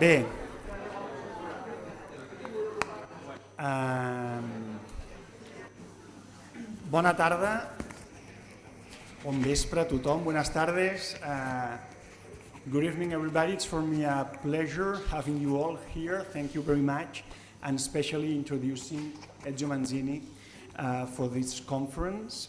Bé, bona tarda, bon vespre a tothom, buenas tardes. Good evening, everybody. It's for me a pleasure having you all here. Thank you very much, and especially introducing Ezio Manzini for this conference.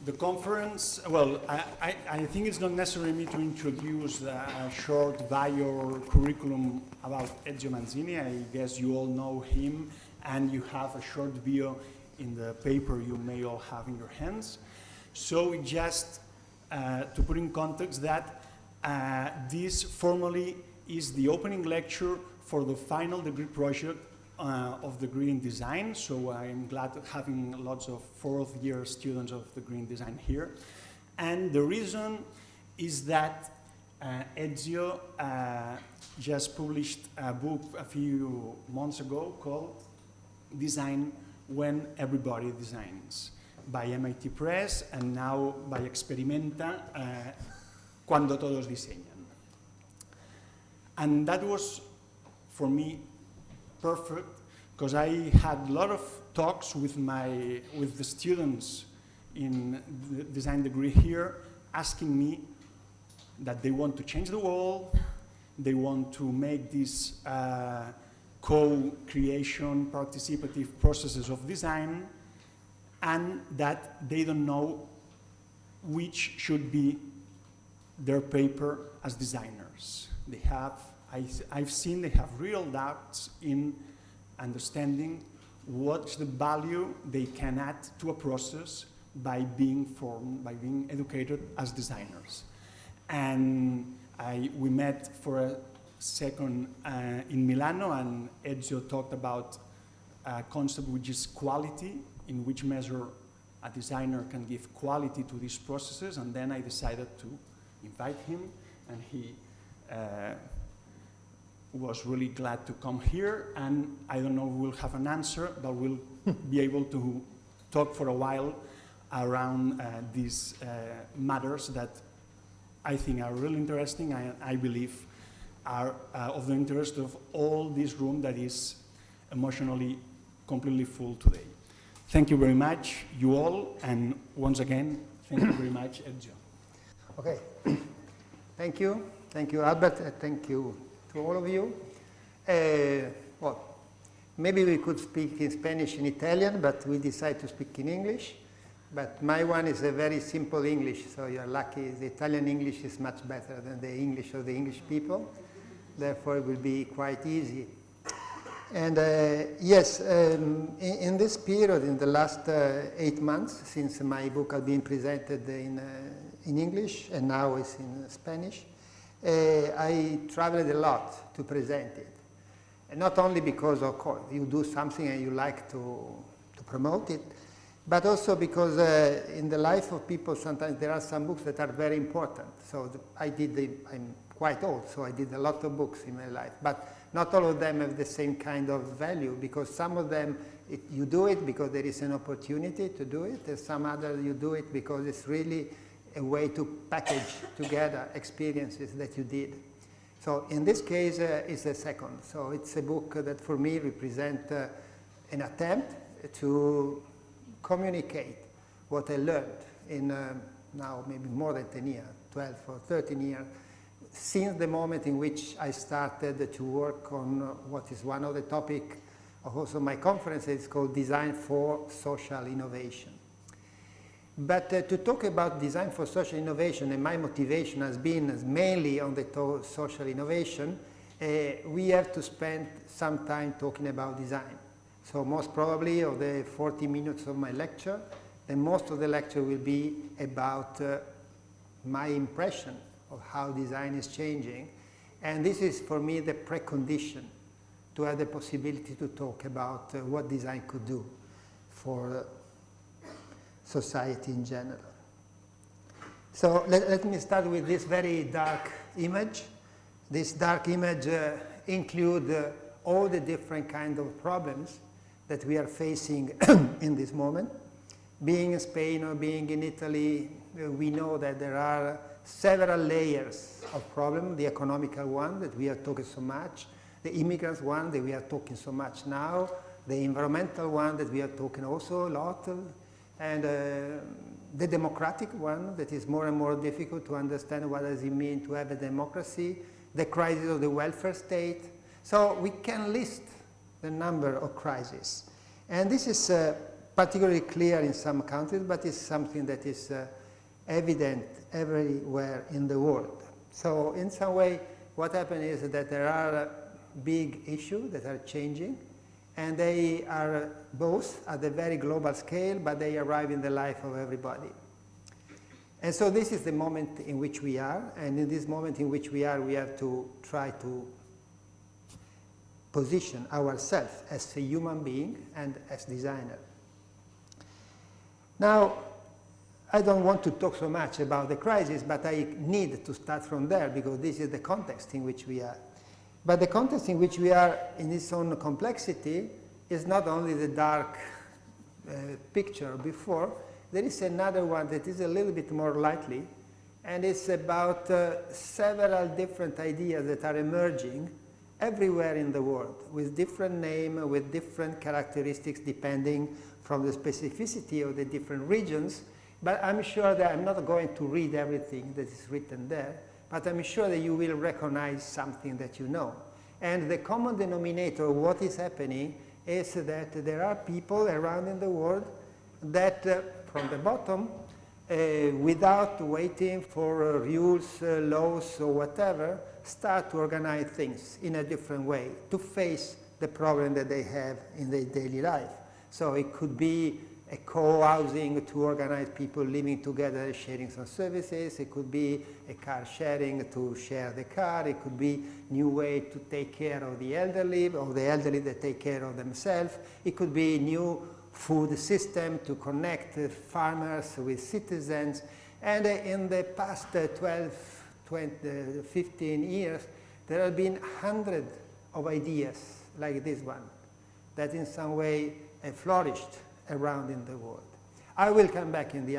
The conference, well, I think it's not necessary me to introduce a short bio or curriculum about Ezio Manzini. I guess you all know him, and you have a short bio in the paper you may all have in your hands. So just to put in context that this formally is the opening lecture for the final degree project of degree in design. So I'm glad having lots of fourth year students of degree in design here. And the reason is that Ezio just published a book a few months ago called Design When Everybody Designs by MIT Press, and now by Experimenta, Cuando Todos Diseñan. And that was, for me, perfect, because I had a lot of talks with the students in the design degree here, asking me that they want to change the world, they want to make these co-creation, participative processes of design, and that they don't know which should be their paper as designers. They have, I've seen they have real doubts in understanding what's the value they can add to a process by being formed, by being educated as designers. And we met for a second in Milano, and Ezio talked about a concept which is quality, in which measure a designer can give quality to these processes, and then I decided to invite him, and he was really glad to come here, and I don't know if we'll have an answer, but we'll be able to talk for a while around these matters that I think are really interesting, and I believe are of the interest of all this room that is emotionally completely full today. Thank you very much, you all, and once again, thank you very much, Ezio. Okay, thank you, Albert, thank you to all of you. Well, maybe we could speak in Spanish and Italian, but we decided to speak in English. But my one is a very simple English, so you're lucky. The Italian English is much better than the English of the English people. Therefore, it will be quite easy. And yes, in this period, in the last 8 months, since my book has been presented in English and now it's in Spanish, I traveled a lot to present it. And not only because, of course, you do something and you like to promote it, but also because in the life of people, sometimes there are some books that are very important. So I'm quite old, so I did a lot of books in my life. But not all of them have the same kind of value, because some of them, you do it because there is an opportunity to do it, and some others you do it because it's really a way to package together experiences that you did. So in this case, it's the second. So it's a book that for me represents an attempt to communicate what I learned in now maybe more than 10 years, 12 or 13 years, since the moment in which I started to work on what is one of the topics of also my conference. It's called Design for Social Innovation. But to talk about design for social innovation, and my motivation has been mainly on the social innovation, we have to spend some time talking about design. So most probably of the 40 minutes of my lecture, then most of the lecture will be about my impression of how design is changing. And this is for me the precondition to have the possibility to talk about what design could do for society in general. So let me start with this very dark image. This dark image includes all the different kinds of problems that we are facing in this moment. Being in Spain or being in Italy, we know that there are several layers of problem, the economical one that we are talking so much, the immigrants one that we are talking so much now, the environmental one that we are talking also a lot, and the democratic one that is more and more difficult to understand what does it mean to have a democracy, the crisis of the welfare state. So we can list the number of crises. And this is particularly clear in some countries, but it's something that is evident everywhere in the world. So in some way, what happened is that there are big issues that are changing, and they are both at a very global scale, but they arrive in the life of everybody. And so this is the moment in which we are, and in this moment in which we are, we have to try to position ourselves as a human being and as designer. Now, I don't want to talk so much about the crisis, but I need to start from there because this is the context in which we are. But the context in which we are in its own complexity is not only the dark picture before, there is another one that is a little bit more likely, and it's about several different ideas that are emerging everywhere in the world with different names, with different characteristics depending from the specificity of the different regions. But I'm sure that I'm not going to read everything that is written there, but I'm sure that you will recognize something that you know. And the common denominator of what is happening is that there are people around in the world that from the bottom, without waiting for rules, laws, or whatever, start to organize things in a different way to face the problem that they have in their daily life. So it could be a co-housing to organize people living together, sharing some services. It could be a car sharing to share the car. It could be new way to take care of the elderly, or the elderly that take care of themselves. It could be new food system to connect farmers with citizens. And in the past 12, 20, 15 years, there have been hundreds of ideas like this one that in some way flourished around in the world. I will come back in the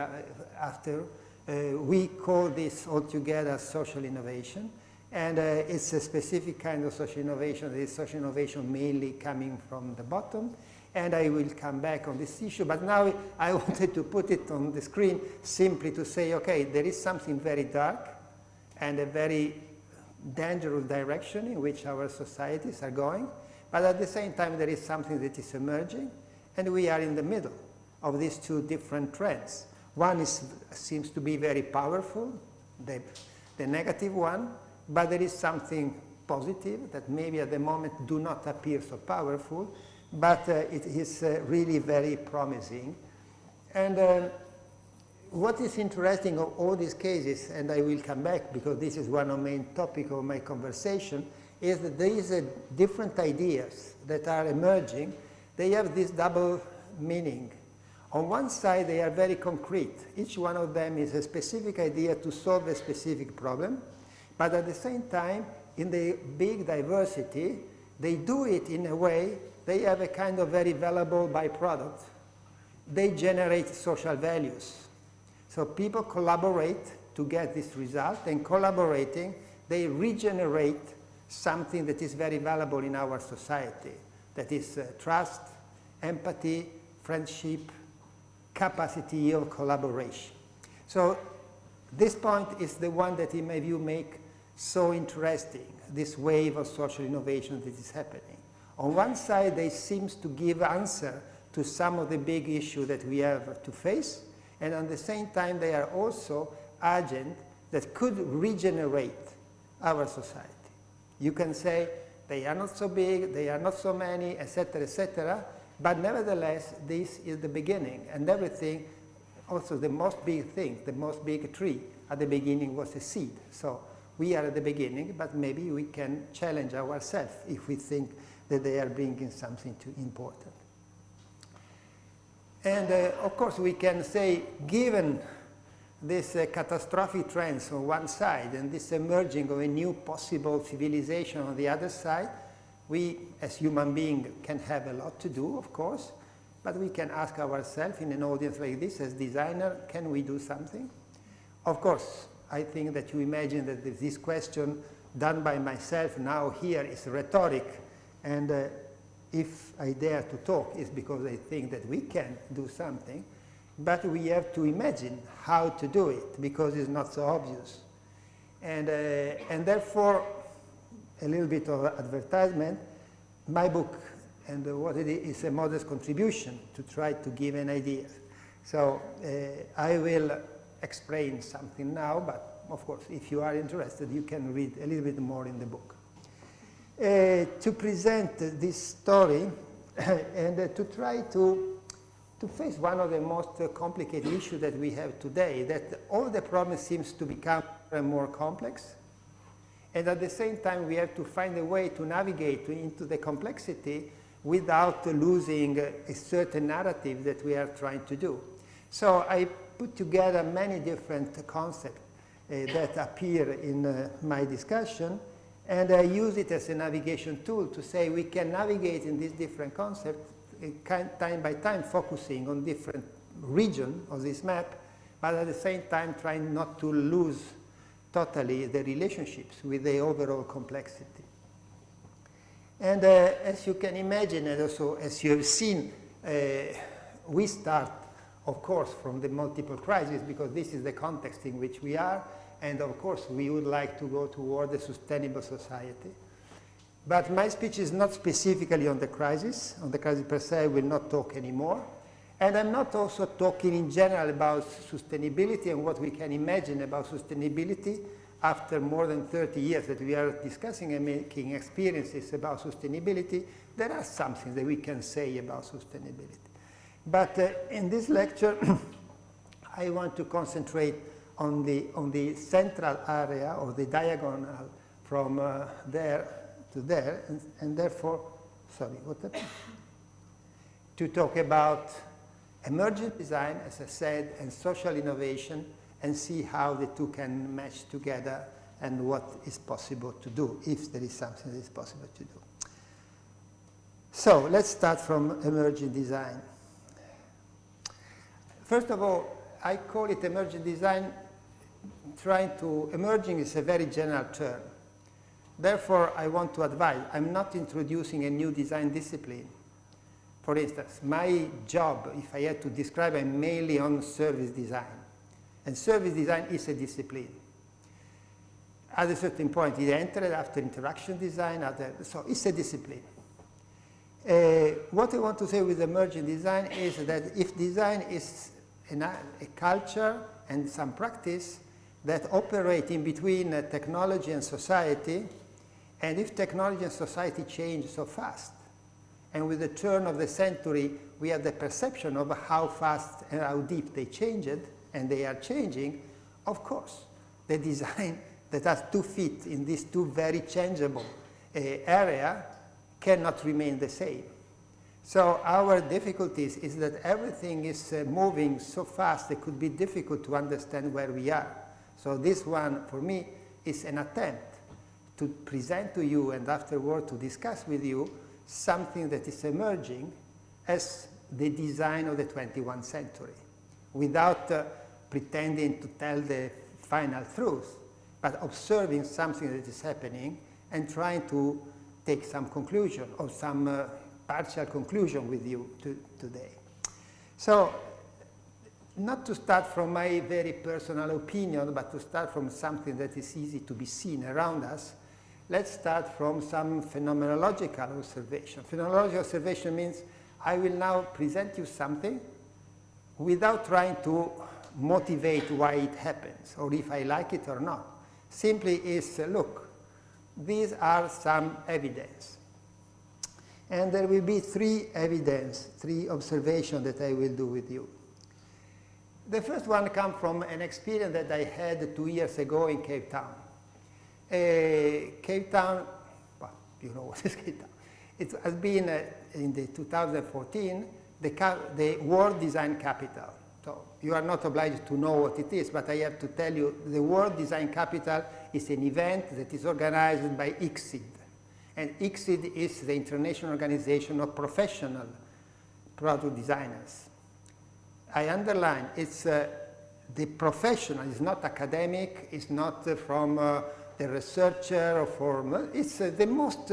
after. We call this altogether social innovation, and it's a specific kind of social innovation. This social innovation mainly coming from the bottom, and I will come back on this issue. But now I wanted to put it on the screen simply to say, okay, there is something very dark and a very dangerous direction in which our societies are going, but at the same time there is something that is emerging, and we are in the middle of these two different trends. One seems to be very powerful, the negative one, but there is something positive that maybe at the moment do not appear so powerful, but it is really very promising. And what is interesting of all these cases, and I will come back because this is one of the main topics of my conversation, is that there is different ideas that are emerging. They have this double meaning. On one side, they are very concrete. Each one of them is a specific idea to solve a specific problem, but at the same time, in the big diversity, they do it in a way, they have a kind of very valuable byproduct. They generate social values. So people collaborate to get this result, and collaborating, they regenerate something that is very valuable in our society. That is trust, empathy, friendship, capacity of collaboration. So this point is the one that in my view make so interesting, this wave of social innovation that is happening. On one side, they seem to give answer to some of the big issues that we have to face, and at the same time, they are also agents that could regenerate our society. You can say they are not so big, they are not so many, etc., but nevertheless, this is the beginning, and everything, also the most big thing, the most big tree at the beginning was a seed. So we are at the beginning, but maybe we can challenge ourselves if we think that they are bringing something too important. And of course, we can say, given this catastrophic trends on one side and this emerging of a new possible civilization on the other side, we as human beings can have a lot to do, of course, but we can ask ourselves in an audience like this, as designer, can we do something? Of course, I think that you imagine that this question done by myself now here is rhetoric, and if I dare to talk, it's because I think that we can do something, but we have to imagine how to do it, because it's not so obvious. And therefore, a little bit of advertisement, my book and what it is a modest contribution to try to give an idea. So I will explain something now, but of course, if you are interested, you can read a little bit more in the book. To present this story and to try to face one of the most complicated issues that we have today, that all the problems seems to become more and more complex, and at the same time we have to find a way to navigate into the complexity without losing a certain narrative that we are trying to do. So I put together many different concepts that appear in my discussion, and I use it as a navigation tool to say we can navigate in these different concepts time by time, focusing on different regions of this map, but at the same time trying not to lose totally the relationships with the overall complexity. And as you can imagine, and also as you have seen, we start, of course, from the multiple crises, because this is the context in which we are, and of course we would like to go toward a sustainable society. But my speech is not specifically on the crisis per se. I will not talk anymore. And I'm not also talking in general about sustainability and what we can imagine about sustainability after more than 30 years that we are discussing and making experiences about sustainability. There are some things that we can say about sustainability. But in this lecture, I want to concentrate on the central area, or the diagonal from there to there, and therefore, sorry, what happened? To talk about emergent design, as I said, and social innovation, and see how the two can match together and what is possible to do, if there is something that is possible to do. So let's start from emergent design. First of all, I call it emergent design. Emerging is a very general term. Therefore, I want to advise, I'm not introducing a new design discipline. For instance, my job, if I had to describe, I'm mainly on service design. And service design is a discipline. At a certain point, it entered after interaction design, so it's a discipline. What I want to say with emergent design is that if design is a culture and some practice that operate in between technology and society, and if technology and society change so fast, and with the turn of the century, we have the perception of how fast and how deep they changed, and they are changing, of course, the design that has 2 feet in this two very changeable area cannot remain the same. So our difficulties is that everything is moving so fast it could be difficult to understand where we are. So this one, for me, is an attempt to present to you and afterward to discuss with you something that is emerging as the design of the 21st century, without pretending to tell the final truth, but observing something that is happening and trying to take some conclusion or some partial conclusion with you today. So, not to start from my very personal opinion, but to start from something that is easy to be seen around us, let's start from some phenomenological observation. Phenomenological observation means I will now present you something without trying to motivate why it happens, or if I like it or not. Simply is, look, these are some evidence. And there will be 3 observations that I will do with you. The first one comes from an experience that I had 2 years ago in Cape Town. Cape Town, well, you know what is Cape Town. It has been, in the 2014, the World Design Capital. So you are not obliged to know what it is, but I have to tell you the World Design Capital is an event that is organized by ICSID. And ICSID is the International Organization of Professional Product Designers. I underline, it's the professional is not academic, it's not from the researcher or from, it's the most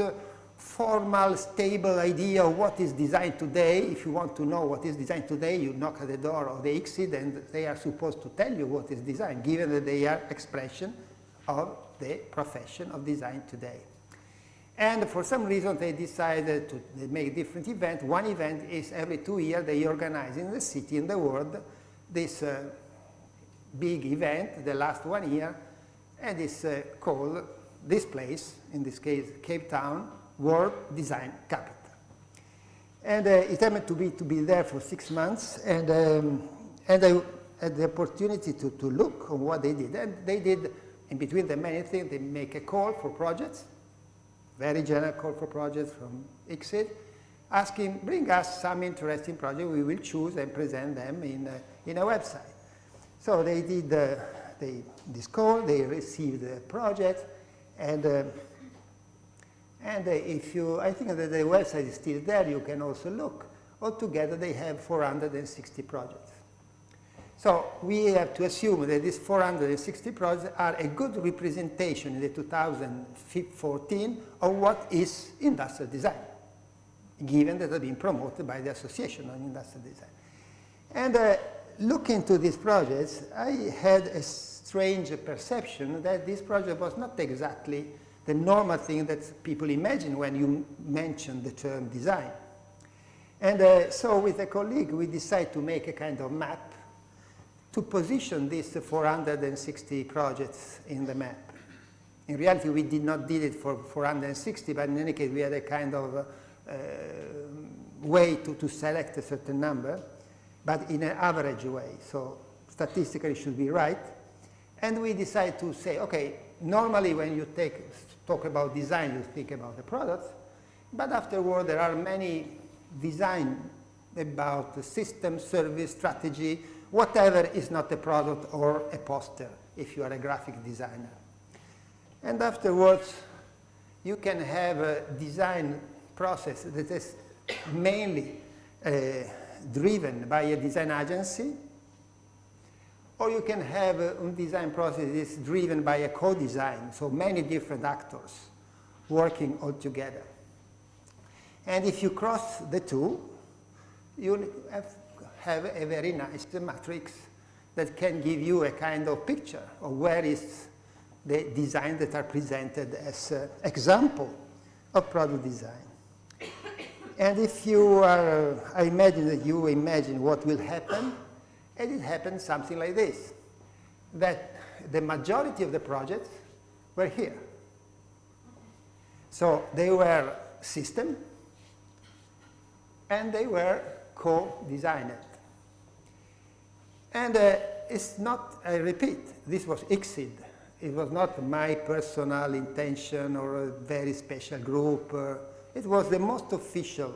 formal, stable idea of what is design today. If you want to know what is design today, you knock at the door of the ICSID and they are supposed to tell you what is design, given that they are expression of the profession of design today. And for some reason, they decided to make different events. One event is every 2 years, they organize in the city, in the world, this big event, the last 1 year, and it's called, this place, in this case, Cape Town, World Design Capital. And it happened to be there for 6 months, and I had the opportunity to look on what they did. And they did, in between the many things, they make a call for projects, very general call for projects from ICSID, asking, bring us some interesting project, we will choose and present them in a website. So they did this call, they received the project, and if you, I think that the website is still there, you can also look. Altogether, they have 460 projects. So we have to assume that these 460 projects are a good representation in the 2014 of what is industrial design, given that have been promoted by the Association of Industrial Design. And looking into these projects, I had a strange perception that this project was not exactly the normal thing that people imagine when you mention the term design. And so with a colleague, we decided to make a kind of map to position these 460 projects in the map. In reality, we did not did it for 460, but in any case, we had a kind of way to select a certain number, but in an average way. So statistically, it should be right. And we decided to say, okay, normally when you talk about design, you think about the products, but afterward, there are many design about the system, service, strategy, whatever is not a product or a poster, if you are a graphic designer. And afterwards, you can have a design process that is mainly driven by a design agency, or you can have a design process that is driven by a co-design, so many different actors working all together. And if you cross the two, you have a very nice matrix that can give you a kind of picture of where is the design that are presented as example of product design. And if you are, I imagine that you imagine what will happen, and it happens something like this, that the majority of the projects were here. So they were system, and they were co-designed. And it's not, I repeat, this was ICSID. It was not my personal intention or a very special group. It was the most official.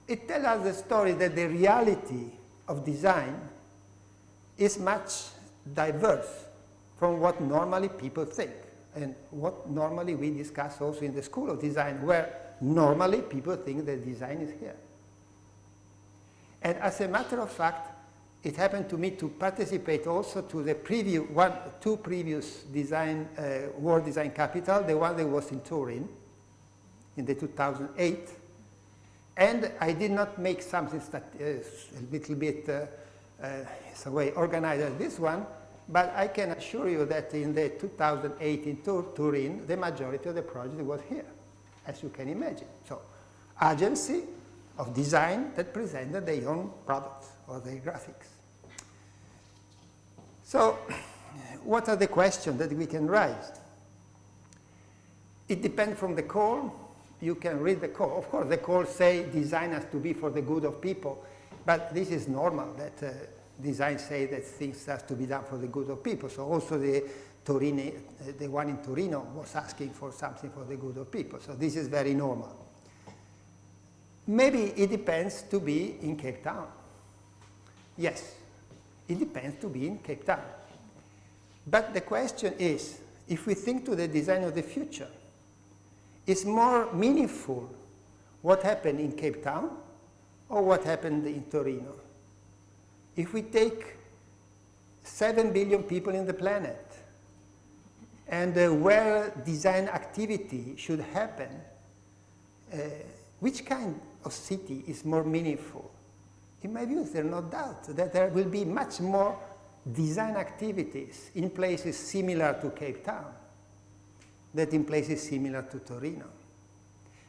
It tells us the story that the reality of design is much diverse from what normally people think and what normally we discuss also in the School of Design, where normally people think that design is here. And as a matter of fact, it happened to me to participate also to the two previous design, World Design Capital, the one that was in Turin in the 2008. And I did not make something a little bit some way organized as this one, but I can assure you that in the 2008 in Turin, the majority of the project was here, as you can imagine. So, agency of design that presented their own products or their graphics. So, what are the questions that we can raise? It depends from the call. You can read the call. Of course, the call say design has to be for the good of people, but this is normal that design say that things have to be done for the good of people. So also the one in Torino was asking for something for the good of people. So this is very normal. Maybe it depends to be in Cape Town. Yes, it depends to be in Cape Town. But the question is, if we think to the design of the future, is more meaningful what happened in Cape Town or what happened in Torino? If we take 7 billion people in the planet. And where design activity should happen, which kind of city is more meaningful? In my view, there's no doubt that there will be much more design activities in places similar to Cape Town than in places similar to Torino.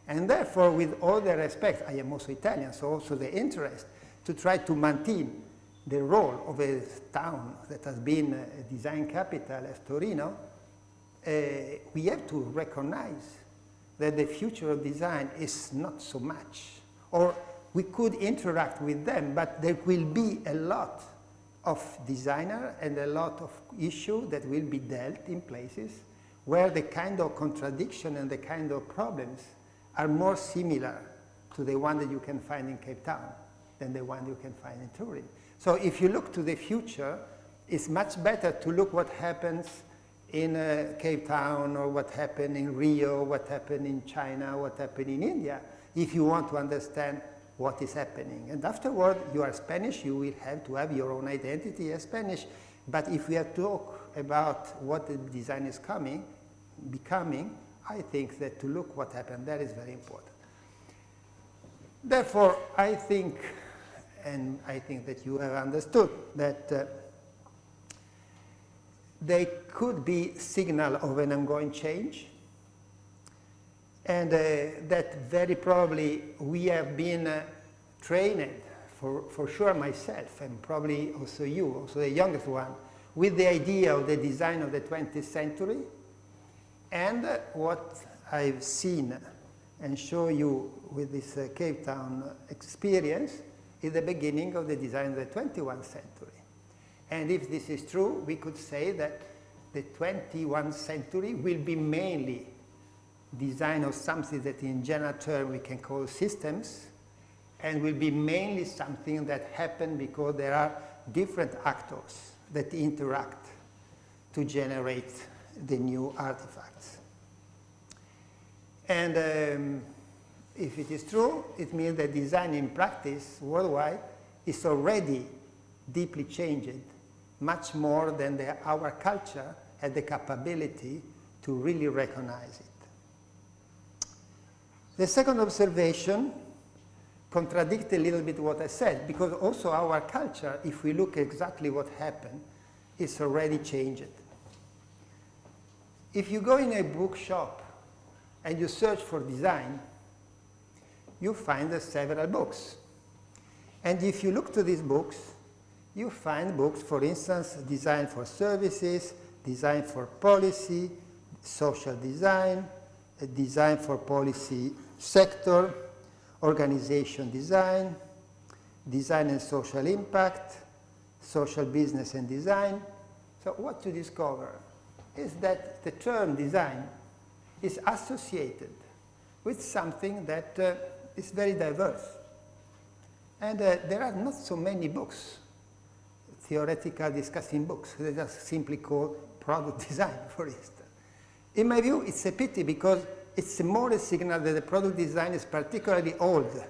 And therefore, with all the respect, I am also Italian, so also the interest to try to maintain the role of a town that has been a design capital as Torino, we have to recognize that the future of design is not so much. Or we could interact with them, but there will be a lot of designers and a lot of issues that will be dealt in places where the kind of contradiction and the kind of problems are more similar to the one that you can find in Cape Town than the one you can find in Turin. So if you look to the future, it's much better to look what happens in Cape Town, or what happened in Rio, what happened in China, what happened in India, if you want to understand what is happening. And afterward, you are Spanish, you will have to have your own identity as Spanish. But if we are to talk about what the design is becoming, I think that to look what happened there is very important. Therefore, I think, and I think that you have understood, that they could be signal of an ongoing change, and that very probably we have been trained, for sure myself, and probably also you, also the youngest one, with the idea of the design of the 20th century, and what I've seen and show you with this Cape Town experience is the beginning of the design of the 21st century. And if this is true, we could say that the 21st century will be mainly design of something that in general term we can call systems, and will be mainly something that happened because there are different actors that interact to generate the new artifacts. And if it is true, it means that design in practice worldwide is already deeply changed, much more than our culture had the capability to really recognize it. The second observation contradicts a little bit what I said, because also our culture, if we look exactly what happened, is already changed. If you go in a bookshop and you search for design, you find several books. And if you look to these books, you find books, for instance, design for services, design for policy, social design, design for policy sector, organization design, design and social impact, social business and design. So what to discover is that the term design is associated with something that is very diverse. And there are not so many books, theoretical discussing books, that are simply called product design, for instance. In my view, it's a pity, because it's more a signal that the product design is particularly old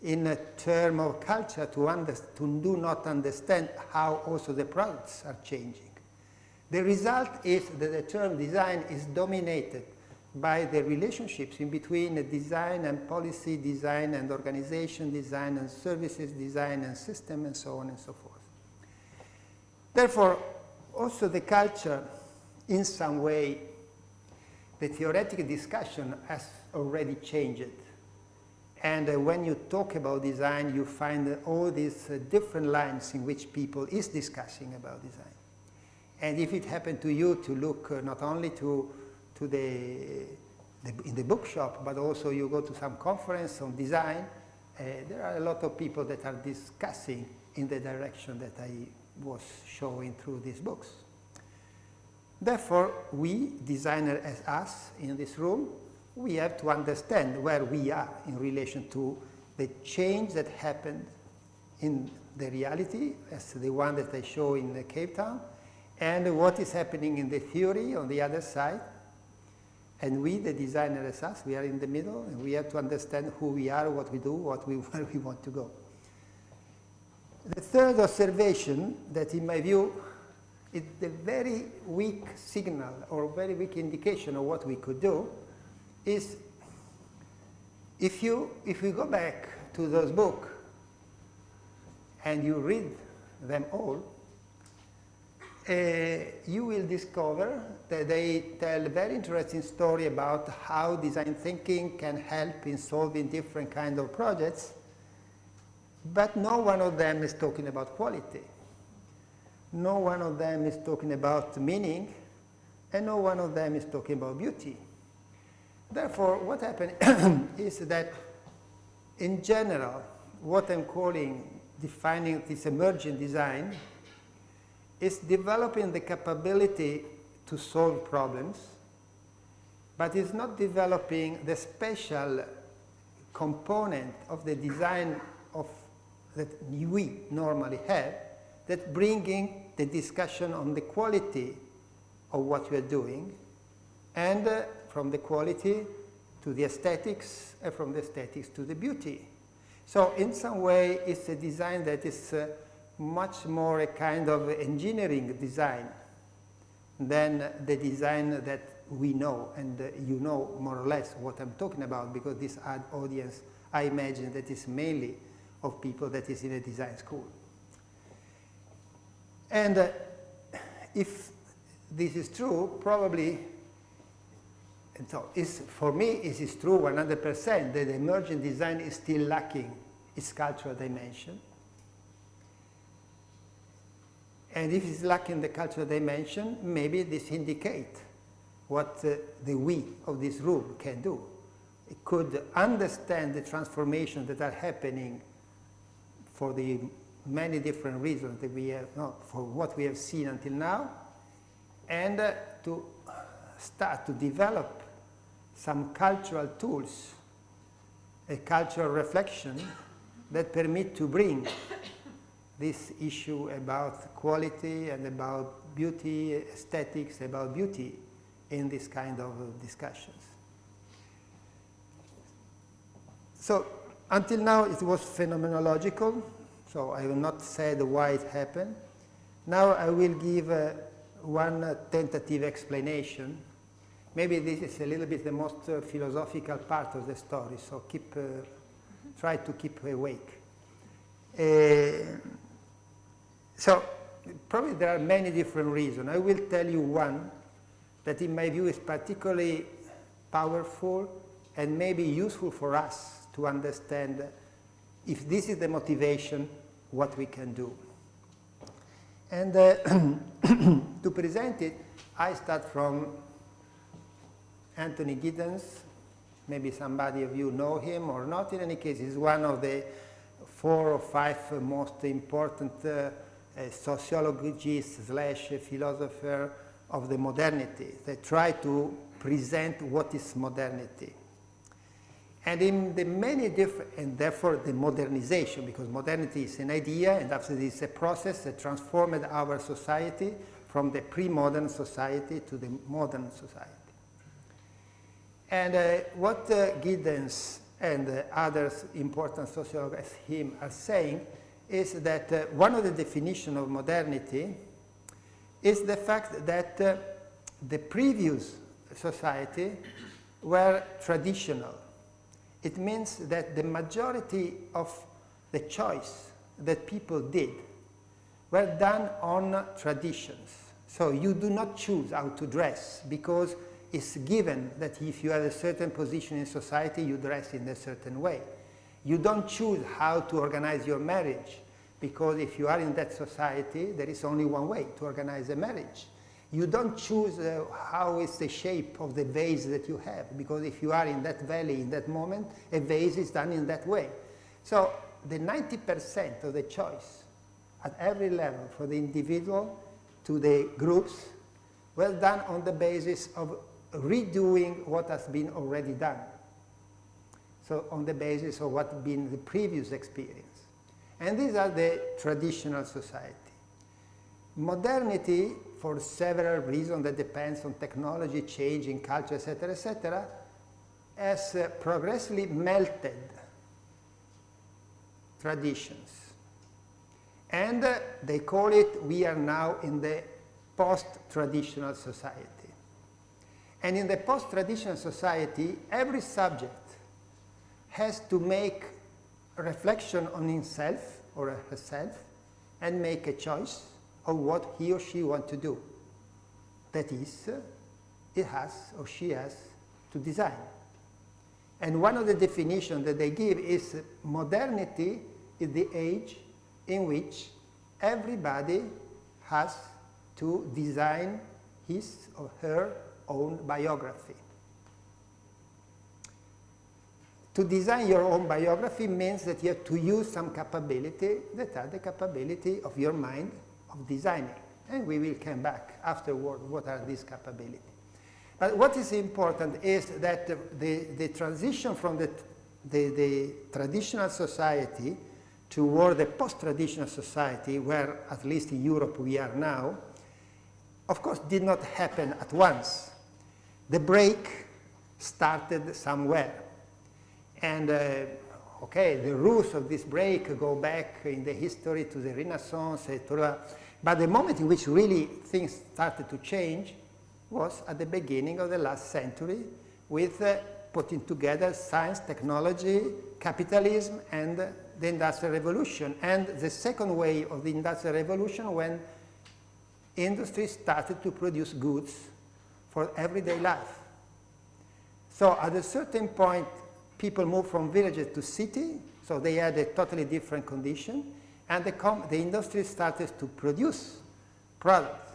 in a term of culture to do not understand how also the products are changing. The result is that the term design is dominated by the relationships in between design and policy design and organization design and services design and system and so on and so forth. Therefore, also the culture, in some way, the theoretical discussion has already changed. And when you talk about design, you find all these different lines in which people is discussing about design. And if it happened to you to look not only in the bookshop, but also you go to some conference on design, there are a lot of people that are discussing in the direction that I was showing through these books. Therefore, we, designers as us in this room, we have to understand where we are in relation to the change that happened in the reality, as the one that I show in Cape Town, and what is happening in the theory on the other side. And we, the designers as us, we are in the middle, and we have to understand who we are, what we do, where we want to go. The third observation that, in my view, it's the very weak signal or very weak indication of what we could do is if we go back to those books and you read them all, you will discover that they tell a very interesting story about how design thinking can help in solving different kinds of projects, but no one of them is talking about quality. No one of them is talking about meaning, and no one of them is talking about beauty. Therefore, what happened is that, in general, what I'm calling defining this emergent design is developing the capability to solve problems, but it's not developing the special component of the design that we normally have, that bringing the discussion on the quality of what we are doing, and from the quality to the aesthetics, and from the aesthetics to the beauty. So in some way, it's a design that is much more a kind of engineering design than the design that we know, and you know more or less what I'm talking about, because this audience, I imagine, that is mainly of people that is in a design school. And if this is true, probably, and so for me, it is true 100% that emergent design is still lacking its cultural dimension. And if it's lacking the cultural dimension, maybe this indicates what the we of this room can do. It could understand the transformations that are happening for the many different reasons that we have, for what we have seen until now, and to start to develop some cultural tools, a cultural reflection that permit to bring this issue about quality and about beauty, aesthetics, about beauty in this kind of discussions. So until now it was phenomenological, so I will not say why it happened. Now I will give one tentative explanation. Maybe this is a little bit the most philosophical part of the story, so try to keep awake. So probably there are many different reasons. I will tell you one that in my view is particularly powerful and maybe useful for us to understand if this is the motivation, what we can do. And to present it, I start from Anthony Giddens. Maybe somebody of you know him or not. In any case, he's one of the 4 or 5 most important sociologists / philosopher of the modernity. They try to present what is modernity. And in the many different, and therefore the modernization, because modernity is an idea, and after this is a process that transformed our society from the pre-modern society to the modern society. And what Giddens and others important sociologists as him are saying is that one of the definitions of modernity is the fact that the previous society were traditional. It means that the majority of the choice that people did were done on traditions. So you do not choose how to dress because it's given that if you have a certain position in society, you dress in a certain way. You don't choose how to organize your marriage because if you are in that society, there is only one way to organize a marriage. You don't choose how is the shape of the vase that you have, because if you are in that valley in that moment, a vase is done in that way. So the 90% of the choice at every level, for the individual to the groups, were done on the basis of redoing what has been already done. So on the basis of what has been the previous experience. And these are the traditional society. Modernity, for several reasons that depends on technology, changing culture, etc., has progressively melted traditions. And they call it, we are now in the post-traditional society. And in the post-traditional society, every subject has to make a reflection on himself or herself and make a choice of what he or she wants to do. That is, it has or she has to design. And one of the definitions that they give is modernity is the age in which everybody has to design his or her own biography. To design your own biography means that you have to use some capability that are the capability of your mind of designing. And we will come back afterward, what are these capabilities. But what is important is that the transition from the traditional society toward the post-traditional society, where at least in Europe we are now, of course did not happen at once. The break started somewhere. And okay, the roots of this break go back in the history to the Renaissance, etc. But the moment in which really things started to change was at the beginning of the last century with putting together science, technology, capitalism, and the Industrial Revolution. And the second wave of the Industrial Revolution when industry started to produce goods for everyday life. So at a certain point, people moved from villages to city, so they had a totally different condition, and the industry started to produce products.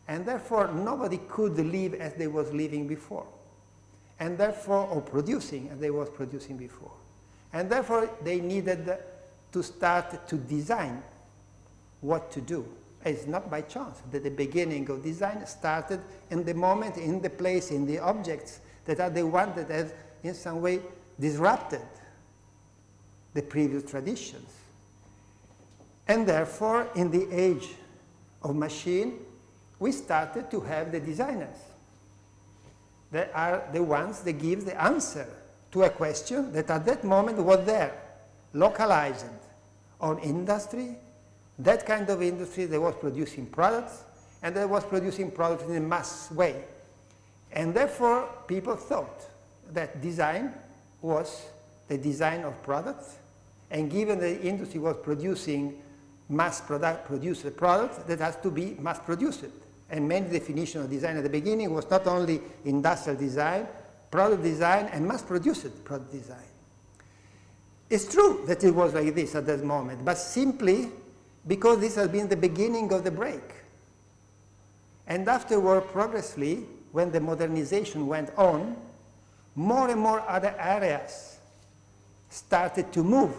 And therefore, nobody could live as they was living before. And therefore, or producing as they was producing before. And therefore, they needed to start to design what to do. It's not by chance that the beginning of design started in the moment, in the place, in the objects that are the ones that have in some way disrupted the previous traditions. And therefore, in the age of machine, we started to have the designers. They are the ones that give the answer to a question that at that moment was there, localized on industry, that kind of industry that was producing products, and that was producing products in a mass way. And therefore, people thought that design was the design of products, and given the industry was producing produced products, that has to be mass produced. And main definition of design at the beginning was not only industrial design, product design, and mass-produced product design. It's true that it was like this at that moment, but simply because this has been the beginning of the break. And afterward, progressively, when the modernization went on, more and more other areas started to move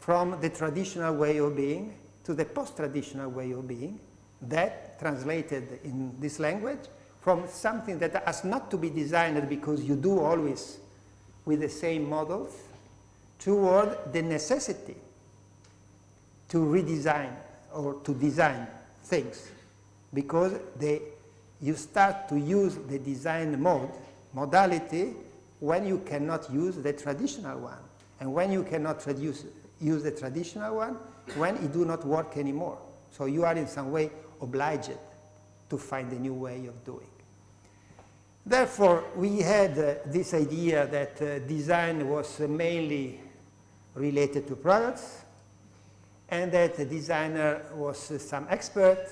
from the traditional way of being to the post-traditional way of being. That translated in this language from something that has not to be designed because you do always with the same models toward the necessity to redesign or to design things because you start to use the design modality when you cannot use the traditional one. And when you cannot use the traditional one, when it do not work anymore. So you are in some way obliged to find a new way of doing. Therefore, we had this idea that design was mainly related to products, and that the designer was some expert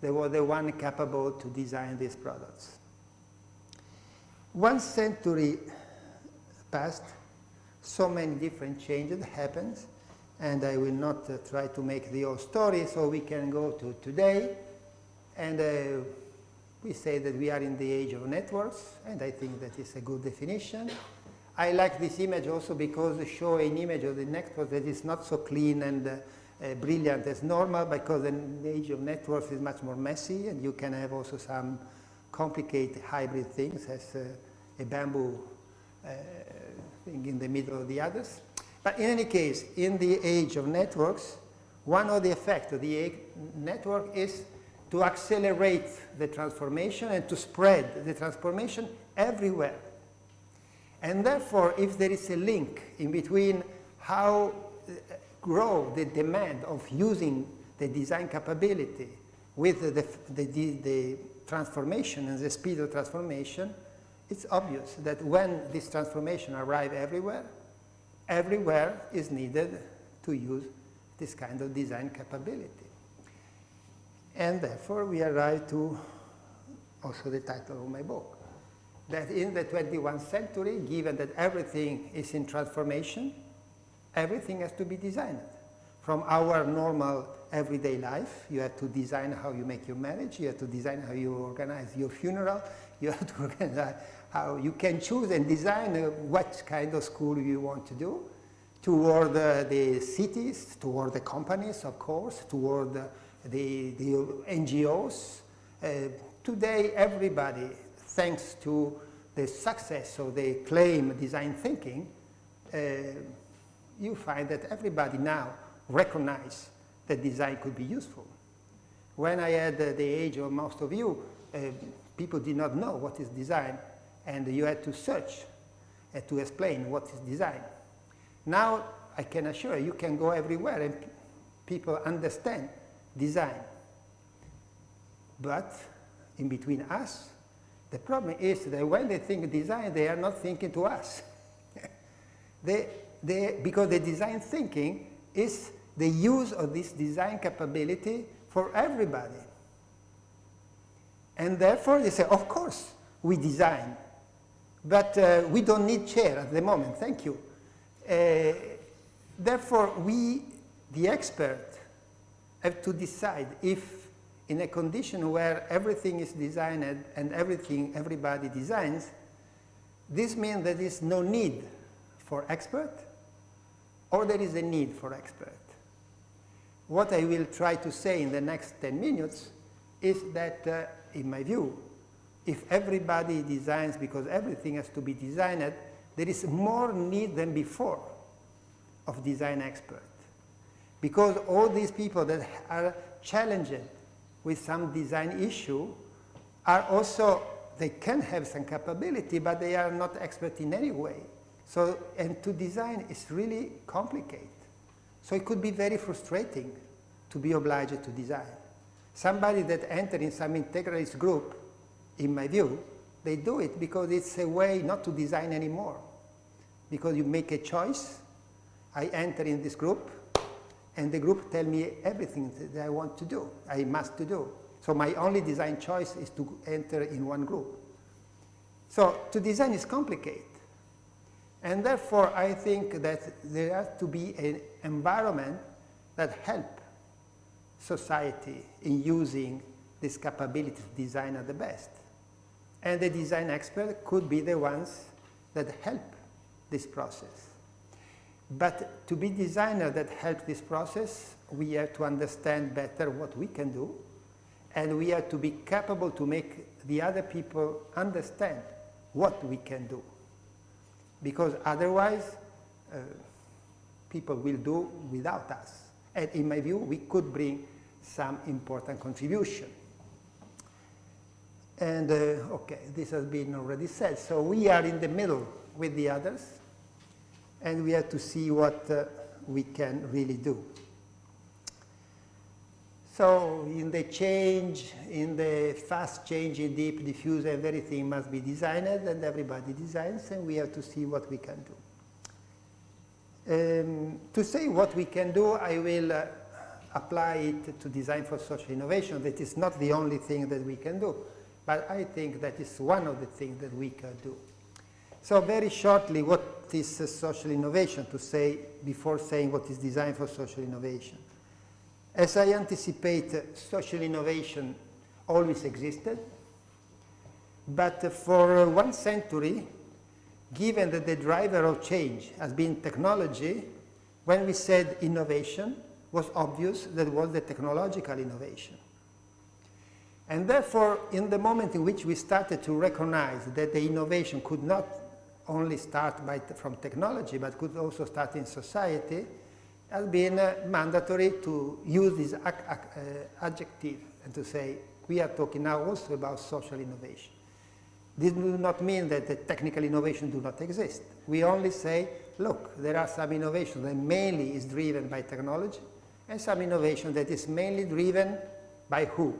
that was the one capable to design these products. 1 century passed, so many different changes happened, and I will not try to make the whole story, so we can go to today. And we say that we are in the age of networks, and I think that is a good definition. I like this image also because it shows an image of the network that is not so clean and brilliant as normal, because the age of networks is much more messy, and you can have also some complicated hybrid things, as a bamboo thing in the middle of the others. But in any case, in the age of networks, one of the effects of the network is to accelerate the transformation and to spread the transformation everywhere. And therefore, if there is a link in between how grow the demand of using the design capability with the transformation and the speed of transformation, it's obvious that when this transformation arrives everywhere, everywhere is needed to use this kind of design capability. And therefore, we arrive to also the title of my book, that in the 21st century, given that everything is in transformation, everything has to be designed. From our normal everyday life, you have to design how you make your marriage, you have to design how you organize your funeral, you have to organize how you can choose and design what kind of school you want to do, toward the cities, toward the companies, of course, toward the NGOs. Today, everybody, thanks to the success of the claim design thinking, you find that everybody now recognize that design could be useful. When I had the age of most of you, people did not know what is design, and you had to search to explain what is design. Now, I can assure you, you can go everywhere and people understand design. But in between us, the problem is that when they think design, they are not thinking to us. Because the design thinking is the use of this design capability for everybody. And therefore, they say, of course, we design, but we don't need chair at the moment, thank you. Therefore, we, the expert, have to decide if in a condition where everything is designed and everybody designs, this means that there is no need for expert, or there is a need for expert. What I will try to say in the next 10 minutes is that, in my view, if everybody designs because everything has to be designed, there is more need than before of design expert. Because all these people that are challenged with some design issue are also, they can have some capability, but they are not expert in any way. So, and to design is really complicated. So it could be very frustrating to be obliged to design. Somebody that enters in some integralist group, in my view, they do it because it's a way not to design anymore. Because you make a choice, I enter in this group, and the group tell me everything that I want to do, I must to do. So my only design choice is to enter in one group. So to design is complicated. And therefore, I think that there has to be an environment that help society in using this capability to design at the best. And the design expert could be the ones that help this process. But to be designer that help this process, we have to understand better what we can do, and we have to be capable to make the other people understand what we can do. Because otherwise, people will do without us. And in my view, we could bring some important contribution. And okay, this has been already said. So we are in the middle with the others, and we have to see what we can really do. So in the change, in the fast change, in deep, diffuse, everything must be designed, and everybody designs, and we have to see what we can do. To say what we can do, I will apply it to design for social innovation. That is not the only thing that we can do, but I think that is one of the things that we can do. So very shortly, what is social innovation, to say before saying what is design for social innovation. As I anticipate, social innovation always existed, but for 1 century, given that the driver of change has been technology, when we said innovation, was obvious that it was the technological innovation. And therefore, in the moment in which we started to recognize that the innovation could not only start from technology, but could also start in society, it has been mandatory to use this adjective and to say, we are talking now also about social innovation. This does not mean that the technical innovation do not exist. We only say, look, there are some innovation that mainly is driven by technology, and some innovation that is mainly driven By who?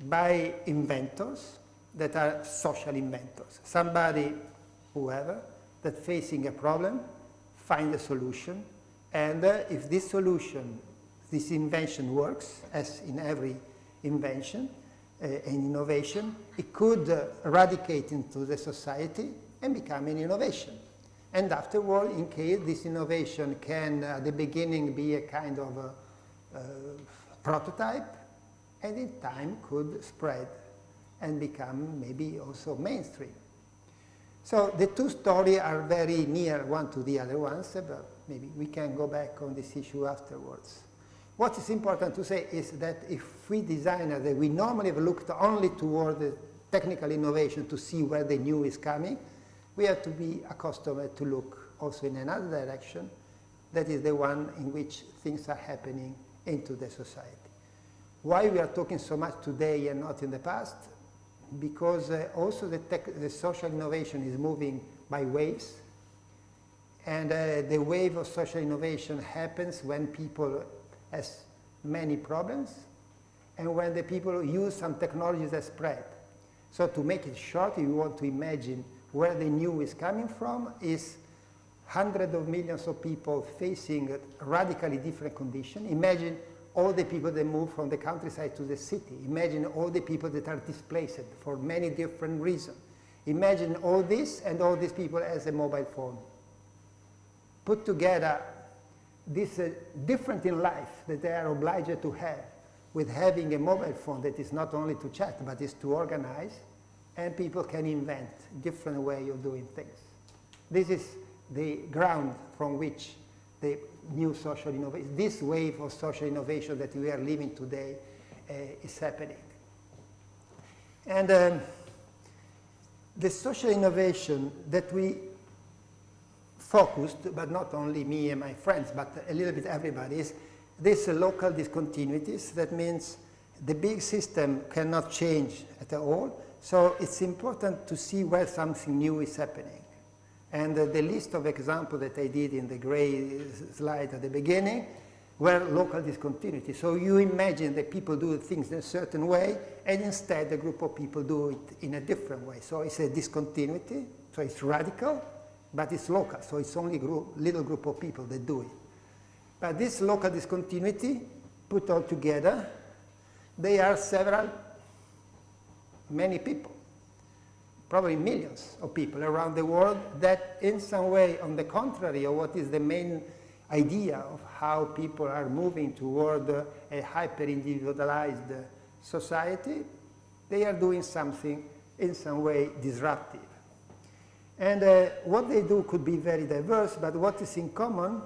By inventors that are social inventors. Somebody, whoever, that facing a problem, find a solution, and if this solution, this invention works, as in every invention and innovation, it could eradicate into the society and become an innovation. And afterward, in case this innovation can, at the beginning, be a kind of a prototype, and in time could spread and become maybe also mainstream. So the two stories are very near one to the other ones, but maybe we can go back on this issue afterwards. What is important to say is that if we designers, that we normally have looked only toward the technical innovation to see where the new is coming, we have to be accustomed to look also in another direction, that is the one in which things are happening into the society. Why we are talking so much today and not in the past? Because also the social innovation is moving by waves, and the wave of social innovation happens when people has many problems and when the people use some technologies that spread. So to make it short, if you want to imagine where the new is coming from, is hundreds of millions of people facing radically different conditions. Imagine all the people that move from the countryside to the city. Imagine all the people that are displaced for many different reasons. Imagine all this, and all these people as a mobile phone. Put together this different in life that they are obliged to have with having a mobile phone that is not only to chat, but is to organize, and people can invent different way of doing things. This is the ground from which the new social innovation, this wave of social innovation that we are living today is happening. And the social innovation that we focused, but not only me and my friends, but a little bit everybody, is this local discontinuities. That means the big system cannot change at all, so it's important to see where something new is happening. And the list of examples that I did in the gray slide at the beginning were local discontinuities. So you imagine that people do things in a certain way, and instead a group of people do it in a different way. So it's a discontinuity, so it's radical, but it's local, so it's only a little group of people that do it. But this local discontinuity, put all together, they are many people, probably millions of people around the world that in some way, on the contrary of what is the main idea of how people are moving toward a hyper-individualized society, they are doing something in some way disruptive. And what they do could be very diverse, but what is in common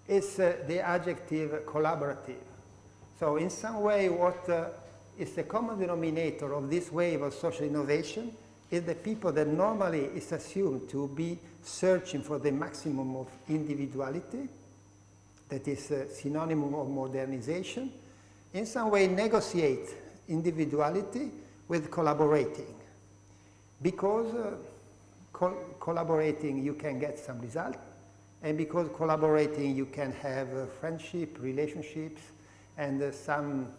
is the adjective collaborative. So in some way, what is the common denominator of this wave of social innovation is the people that normally is assumed to be searching for the maximum of individuality, that is a synonym of modernization, in some way negotiate individuality with collaborating. Because collaborating you can get some result, and because collaborating you can have friendship, relationships, and some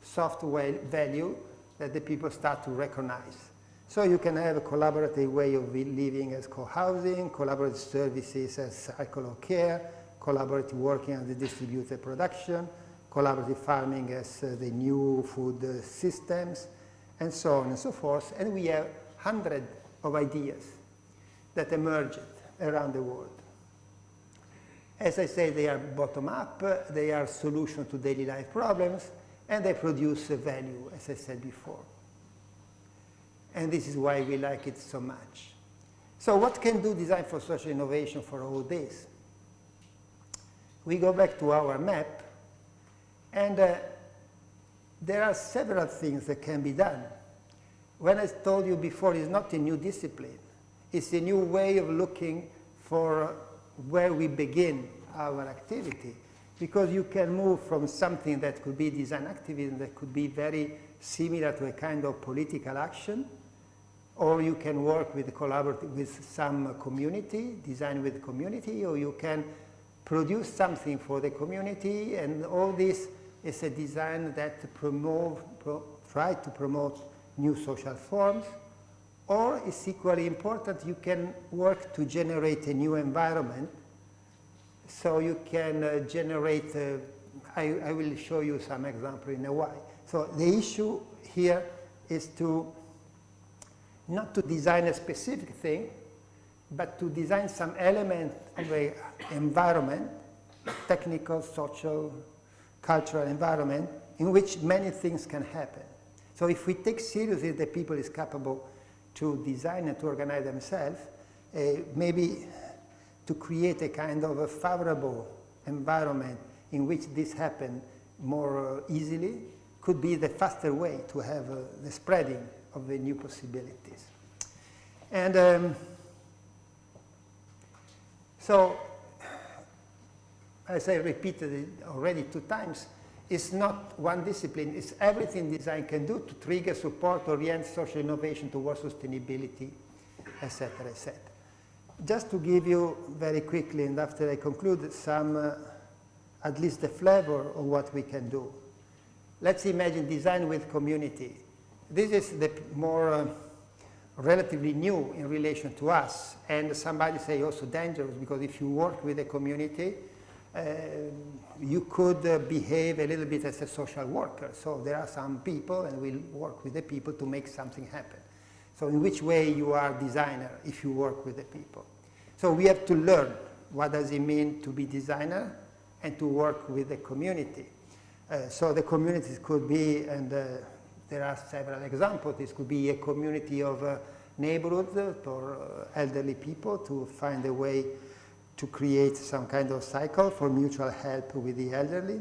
soft value that the people start to recognize. So you can have a collaborative way of living as co-housing, collaborative services as cycle of care, collaborative working as the distributed production, collaborative farming as the new food systems, and so on and so forth. And we have hundreds of ideas that emerged around the world. As I say, they are bottom-up, they are solutions to daily life problems, and they produce value, as I said before. And this is why we like it so much. So what can do design for social innovation for all this? We go back to our map, and there are several things that can be done. When I told you before, it's not a new discipline. It's a new way of looking for where we begin our activity, because you can move from something that could be design activism that could be very similar to a kind of political action, or you can work with some community, design with community, or you can produce something for the community, and all this is a design that try to promote new social forms, or is equally important, you can work to generate a new environment. So you can generate, I will show you some example in a while. So the issue here is not to design a specific thing, but to design some element of an environment, technical, social, cultural environment, in which many things can happen. So if we take seriously that people is capable to design and to organize themselves, maybe to create a kind of a favorable environment in which this happen more easily could be the faster way to have the spreading of the new possibilities. And so, as I repeated it already 2 times, it's not one discipline, it's everything design can do to trigger, support, orient social innovation towards sustainability, etc., etc. Just to give you very quickly, and after I conclude, some, at least the flavor of what we can do. Let's imagine design with community. This is the more relatively new in relation to us, and somebody say also dangerous, because if you work with a community, you could behave a little bit as a social worker. So there are some people, and we'll work with the people to make something happen. So in which way you are designer if you work with the people? So we have to learn what does it mean to be designer and to work with the community. So the communities could be, and there are several examples, this could be a community of neighborhoods for elderly people to find a way to create some kind of cycle for mutual help with the elderly,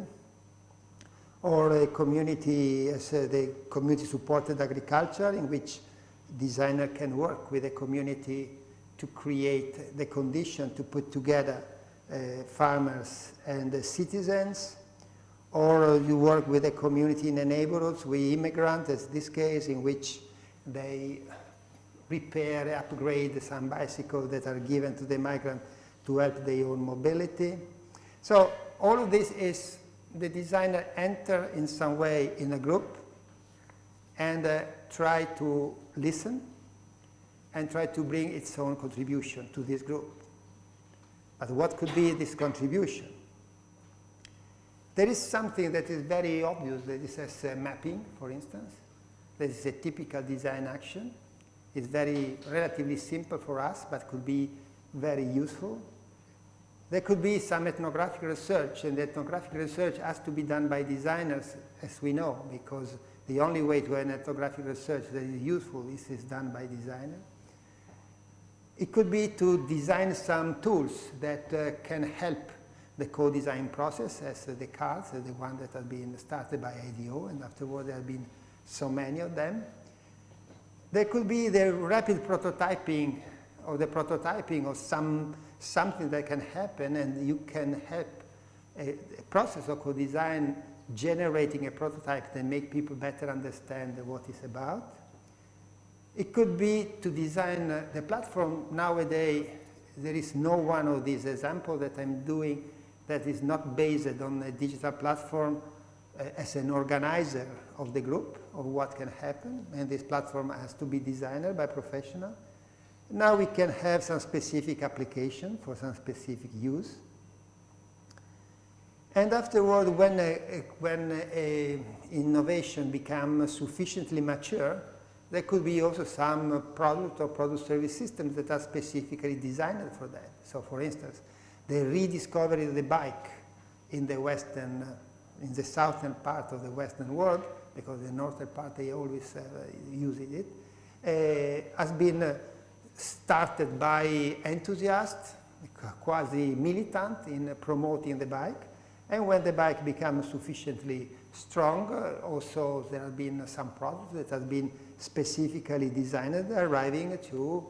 or a community as the community-supported agriculture, in which designer can work with a community to create the condition to put together farmers and citizens, or you work with a community in the neighborhoods with immigrants, as this case, in which they repair, upgrade some bicycles that are given to the migrant to help their own mobility. So all of this is the designer enter in some way in a group and try to listen and try to bring its own contribution to this group. But what could be this contribution? There is something that is very obvious, that is as mapping, for instance. This is a typical design action. It's very relatively simple for us, but could be very useful. There could be some ethnographic research, and the ethnographic research has to be done by designers, as we know, because the only way to have an ethnographic research that is useful is done by designers. It could be to design some tools that can help the co-design process, as the cards, the one that have been started by IDEO, and afterward there have been so many of them. There could be the rapid prototyping, or the prototyping of something that can happen, and you can help a process of co-design generating a prototype that make people better understand what it's about. It could be to design the platform. Nowadays, there is no one of these examples that I'm doing that is not based on a digital platform as an organizer of the group of what can happen, and this platform has to be designed by professionals. Now we can have some specific application for some specific use. And afterward, when innovation becomes sufficiently mature, there could be also some product or product service systems that are specifically designed for that. So for instance, the rediscovery of the bike in the southern part of the Western world, because the northern part they always using it, has been started by enthusiasts, quasi-militant in promoting the bike. And when the bike becomes sufficiently strong, also there have been some products that have been specifically designed arriving to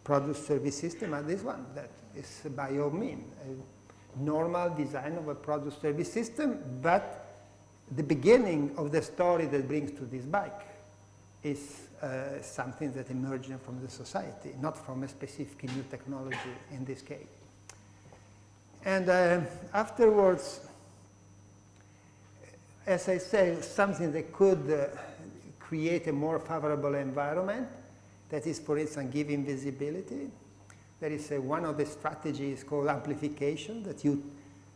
product service system, and this one that is by all means a normal design of a product service system, but the beginning of the story that brings to this bike is something that emerged from the society, not from a specific new technology in this case. And afterwards, as I say, something that could create a more favorable environment. That is, for instance, giving visibility. There is one of the strategies called amplification, that you,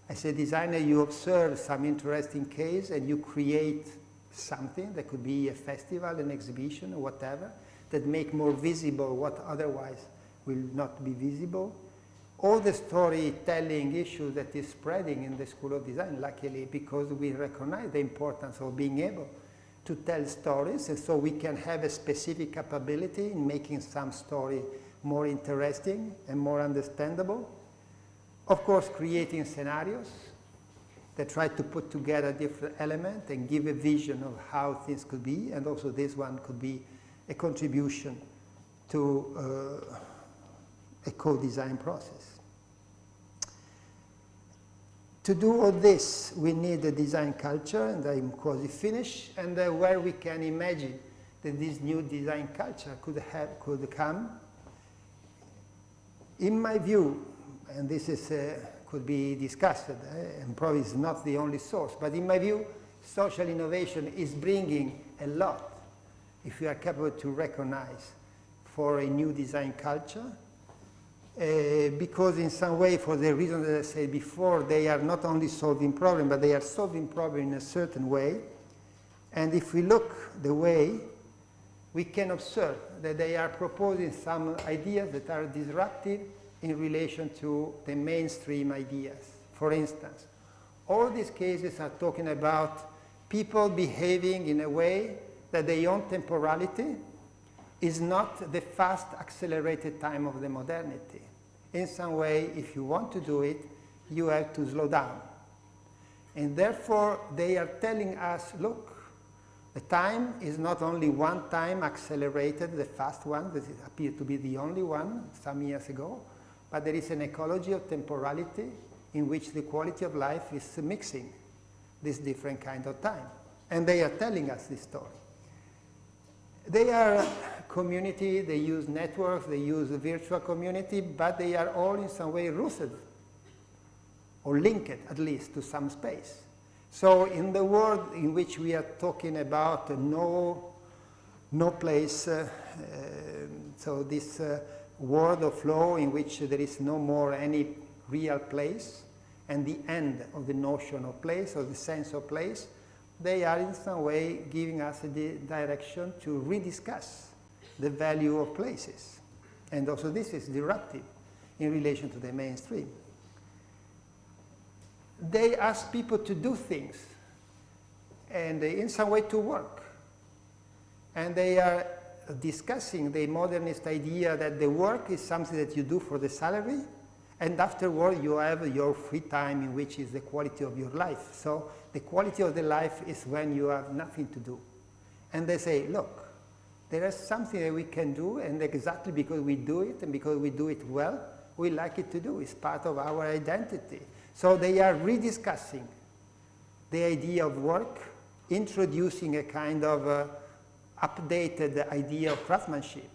as a designer, you observe some interesting case and you create something that could be a festival, an exhibition, or whatever, that make more visible what otherwise will not be visible. All the storytelling issue that is spreading in the School of Design, luckily, because we recognize the importance of being able to tell stories, and so we can have a specific capability in making some story more interesting and more understandable. Of course, creating scenarios that try to put together different elements and give a vision of how things could be, and also this one could be a contribution to a co-design process. To do all this, we need a design culture, and I'm quasi finished, and where we can imagine that this new design culture could come. In my view, and this is, could be discussed, and probably is not the only source, but in my view, social innovation is bringing a lot, if we are capable to recognize, for a new design culture. Because in some way, for the reason that I said before, they are not only solving problems, but they are solving problems in a certain way. And if we look the way, we can observe that they are proposing some ideas that are disruptive in relation to the mainstream ideas. For instance, all these cases are talking about people behaving in a way that their own temporality is not the fast accelerated time of the modernity. In some way, if you want to do it, you have to slow down. And therefore, they are telling us, look, the time is not only one time accelerated, the fast one, that appeared to be the only one some years ago, but there is an ecology of temporality in which the quality of life is mixing this different kind of time. And they are telling us this story. They are community, they use networks, they use a virtual community, but they are all in some way rooted or linked at least to some space. So in the world in which we are talking about no place, so this world of flow in which there is no more any real place, and the end of the notion of place or the sense of place, they are in some way giving us a direction to rediscuss the value of places. And also this is disruptive in relation to the mainstream. They ask people to do things and in some way to work. And they are discussing the modernist idea that the work is something that you do for the salary, and afterward you have your free time, in which is the quality of your life. So the quality of the life is when you have nothing to do. And they say, look, there is something that we can do, and exactly because we do it, and because we do it well, we like it to do. It's part of our identity. So they are rediscussing the idea of work, introducing a kind of updated idea of craftsmanship.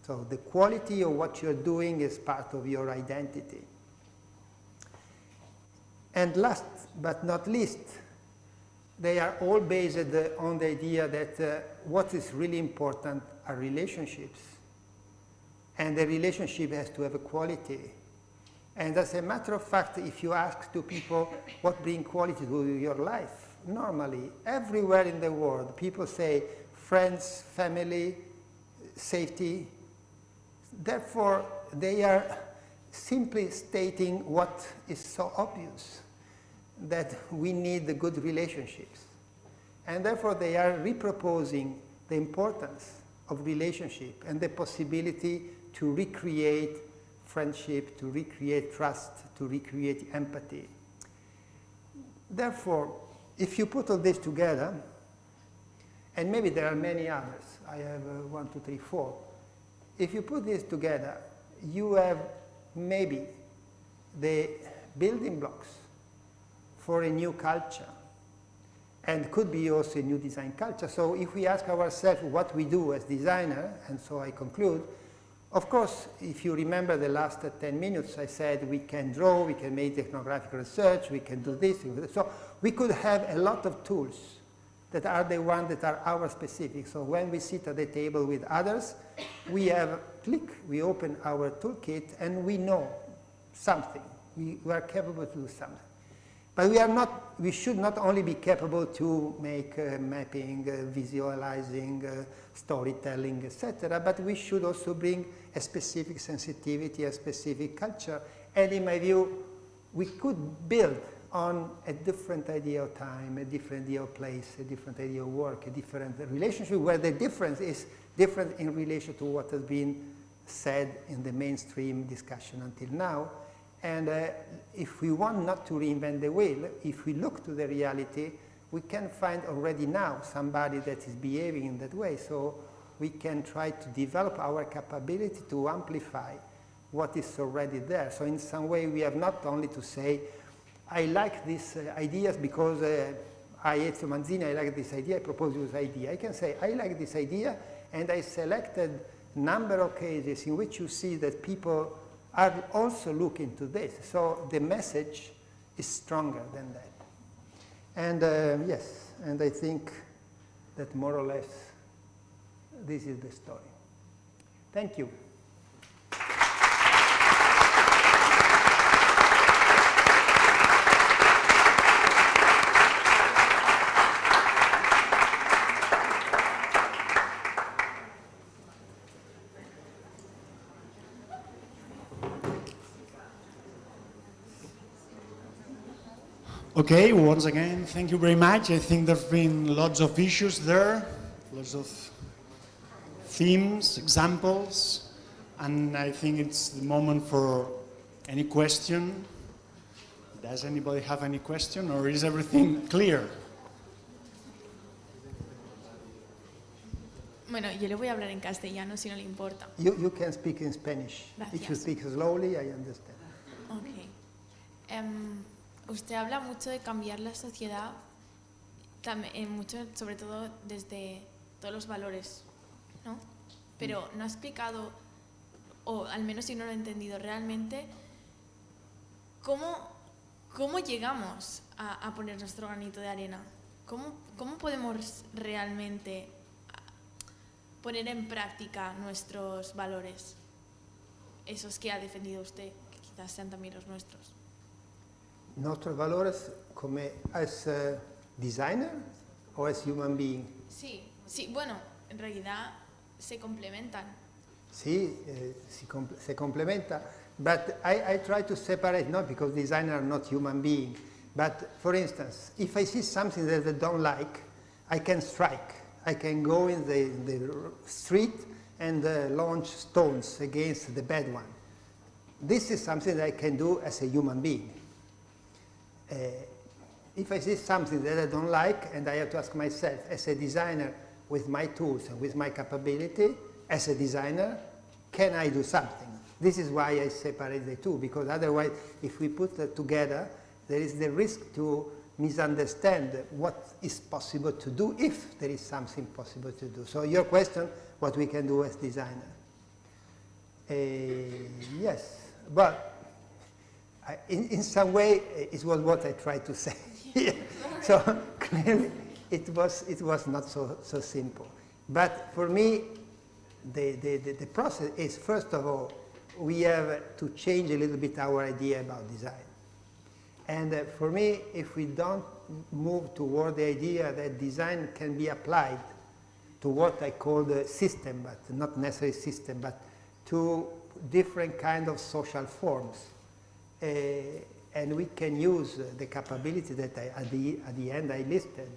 So the quality of what you're doing is part of your identity. And last but not least, they are all based on the idea that what is really important are relationships. And the relationship has to have a quality. And as a matter of fact, if you ask to people what brings quality to your life, normally, everywhere in the world, people say friends, family, safety. Therefore, they are simply stating what is so obvious, that we need the good relationships. And therefore, they are reproposing the importance of relationship and the possibility to recreate friendship, to recreate trust, to recreate empathy. Therefore, if you put all this together, and maybe there are many others, I have 1, 2, 3, 4. If you put this together, you have maybe the building blocks for a new culture, and could be also a new design culture. So if we ask ourselves what we do as designer, and so I conclude, Of course, if you remember the last 10 minutes, I said we can draw, we can make ethnographic research, we can do this. So we could have a lot of tools that are the ones that are our specific. So when we sit at the table with others, we have click, we open our toolkit, and we know something. We are capable to do something. But we should not only be capable to make mapping, visualizing, storytelling, etc., but we should also bring a specific sensitivity, a specific culture. And in my view, we could build on a different idea of time, a different idea of place, a different idea of work, a different relationship, where the difference is different in relation to what has been said in the mainstream discussion until now. And if we want not to reinvent the wheel, if we look to the reality, we can find already now somebody that is behaving in that way. So we can try to develop our capability to amplify what is already there. So in some way, we have not only to say, I like these ideas because Ezio Manzini, I like this idea, I propose this idea. I can say, I like this idea, and I selected a number of cases in which you see that people are also looking to this. So the message is stronger than that. And yes, and I think that more or less this is the story. Thank you. Okay, once again, thank you very much. I think there have been lots of issues there, lots of themes, examples, and I think it's the moment for any question. Does anybody have any question, or is everything clear? Bueno, yo le voy a hablar en castellano si no le importa. You can speak in Spanish. Gracias. If you speak slowly, I understand. Okay. Usted habla mucho de cambiar la sociedad, mucho, sobre todo desde todos los valores, ¿no? Pero no ha explicado, o al menos si no lo he entendido realmente, cómo llegamos a poner nuestro granito de arena. ¿Cómo podemos realmente poner en práctica nuestros valores? Esos que ha defendido usted, que quizás sean también los nuestros. Nuestros valores come as a designer or as human being? Sí, bueno, en realidad se complementan. Sí, se complementa. But I try to separate, not because designers are not human beings, but for instance, if I see something that I don't like, I can strike. I can go in the street and launch stones against the bad one. This is something that I can do as a human being. If I see something that I don't like, and I have to ask myself, as a designer, with my tools and with my capability, as a designer, can I do something? This is why I separate the two, because otherwise, if we put that together, there is the risk to misunderstand what is possible to do, if there is something possible to do. So your question, what we can do as designer. Yes, but in some way, it was what I tried to say. So clearly, it was not so simple. But for me, the process is, first of all, we have to change a little bit our idea about design. And for me, if we don't move toward the idea that design can be applied to what I call the system, but not necessarily system, but to different kind of social forms, and we can use the capability that at the end I listed,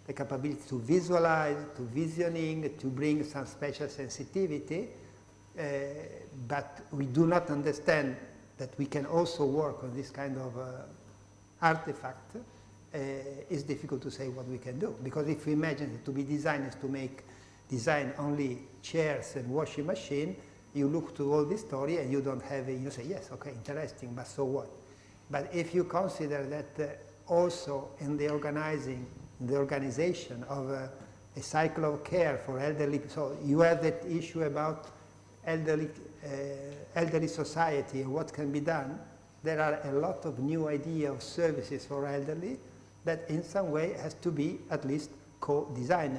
the capability to visualize, to visioning, to bring some special sensitivity, but we do not understand that we can also work on this kind of artifact. It's difficult to say what we can do, because if we imagine that to be designers to make design only chairs and washing machine, you look to all this story and you don't have you say, yes, okay, interesting, but so what? But if you consider that also in the organization of a cycle of care for elderly, so you have that issue about elderly, elderly society and what can be done, there are a lot of new ideas of services for elderly that in some way has to be at least co-designed.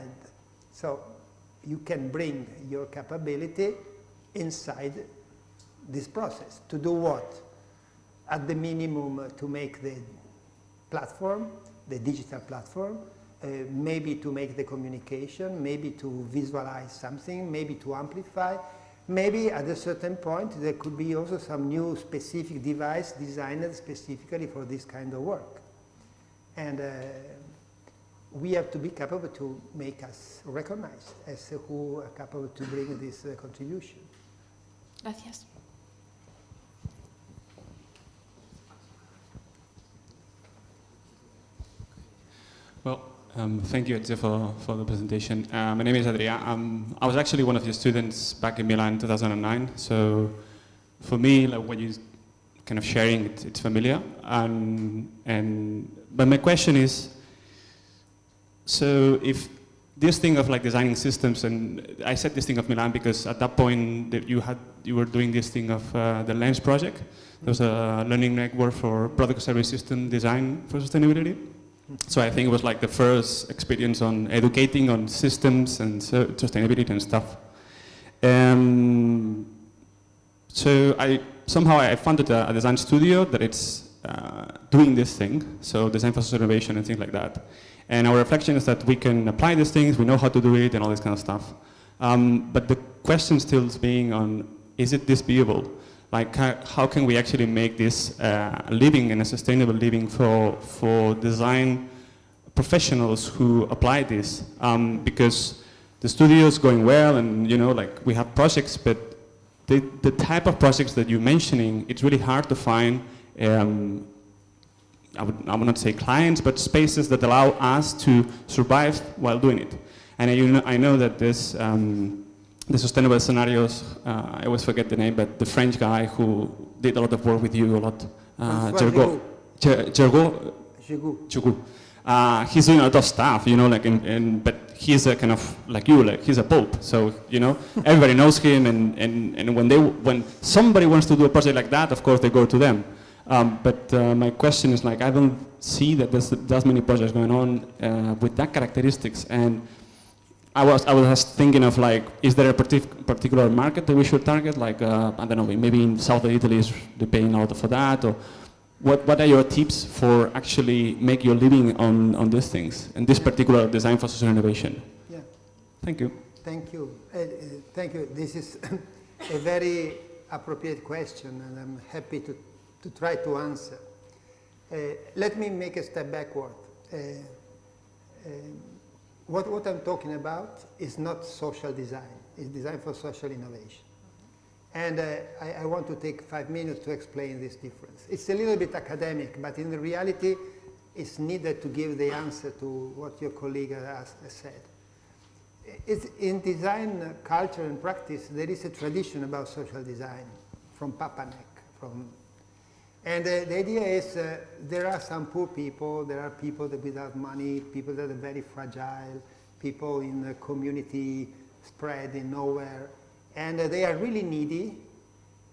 So you can bring your capability inside this process. To do what? At the minimum, to make the platform, the digital platform, maybe to make the communication, maybe to visualize something, maybe to amplify. Maybe at a certain point there could be also some new specific device designed specifically for this kind of work. And we have to be capable to make us recognized as who are capable to bring this contribution. Gracias. Well, thank you, Ezio, for the presentation. My name is Adria. I was actually one of your students back in Milan in 2009. So for me, like what you kind of sharing, it's familiar. But my question is, so if this thing of like designing systems, and I said this thing of Milan because at that point that you were doing this thing of the Lens project. There was a learning network for product service system design for sustainability. So I think it was like the first experience on educating on systems and sustainability and stuff. So I founded a design studio that it's doing this thing, so design for innovation and things like that. And our reflection is that we can apply these things, we know how to do it and all this kind of stuff. But the question still is being on, is it this viable? Like how can we actually make this a living and a sustainable living for design professionals who apply this? Because the studio is going well and like we have projects, but the type of projects that you're mentioning, it's really hard to find, I would not say clients, but spaces that allow us to survive while doing it. And I know that this, the sustainable scenarios, I always forget the name, but the French guy who did a lot of work with you, a lot, Gergo. He's doing a lot of stuff, but he's a kind of like you, like he's a pope. So everybody knows him, and when somebody wants to do a project like that, of course they go to them. But my question is like I don't see that there's that many projects going on with that characteristics, and I was thinking of like, is there a particular market that we should target? Like I don't know, maybe in south of Italy they're paying a lot for that, or what are your tips for actually make your living on these things and this particular design for social innovation? Yeah. Thank you. Thank you. Thank you. This is a very appropriate question, and I'm happy to try to answer. Let me make a step backward. What I'm talking about is not social design. It's design for social innovation. And I want to take 5 minutes to explain this difference. It's a little bit academic, but in the reality, it's needed to give the answer to what your colleague has said. In design culture and practice, there is a tradition about social design from Papanek. And the idea is there are some poor people, there are people that without money, people that are very fragile, people in the community spread in nowhere, and they are really needy,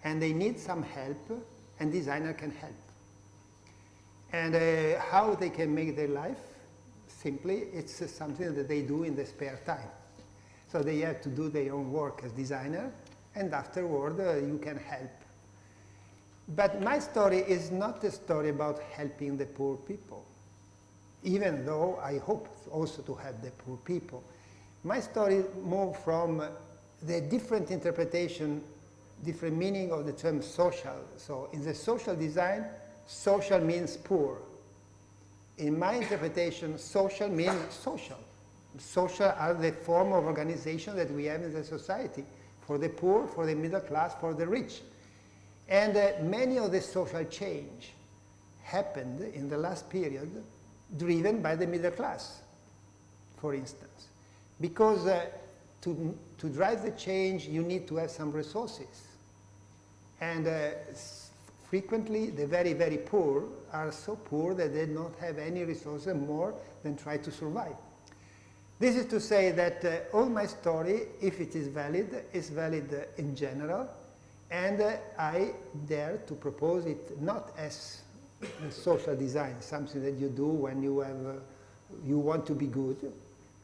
and they need some help, and designer can help. And how they can make their life? Simply, it's something that they do in their spare time. So they have to do their own work as designer, and afterward you can help. But my story is not a story about helping the poor people, even though I hope also to help the poor people. My story moved from the different interpretation, different meaning of the term social. So in the social design, social means poor. In my interpretation, social means social. Social are the form of organization that we have in the society, for the poor, for the middle class, for the rich. And many of the social change happened in the last period driven by the middle class, for instance. Because to drive the change, you need to have some resources. And frequently, the very, very poor are so poor that they don't have any resources more than try to survive. This is to say that all my story, if it is valid in general, And I dare to propose it not as a social design, something that you do when you want to be good,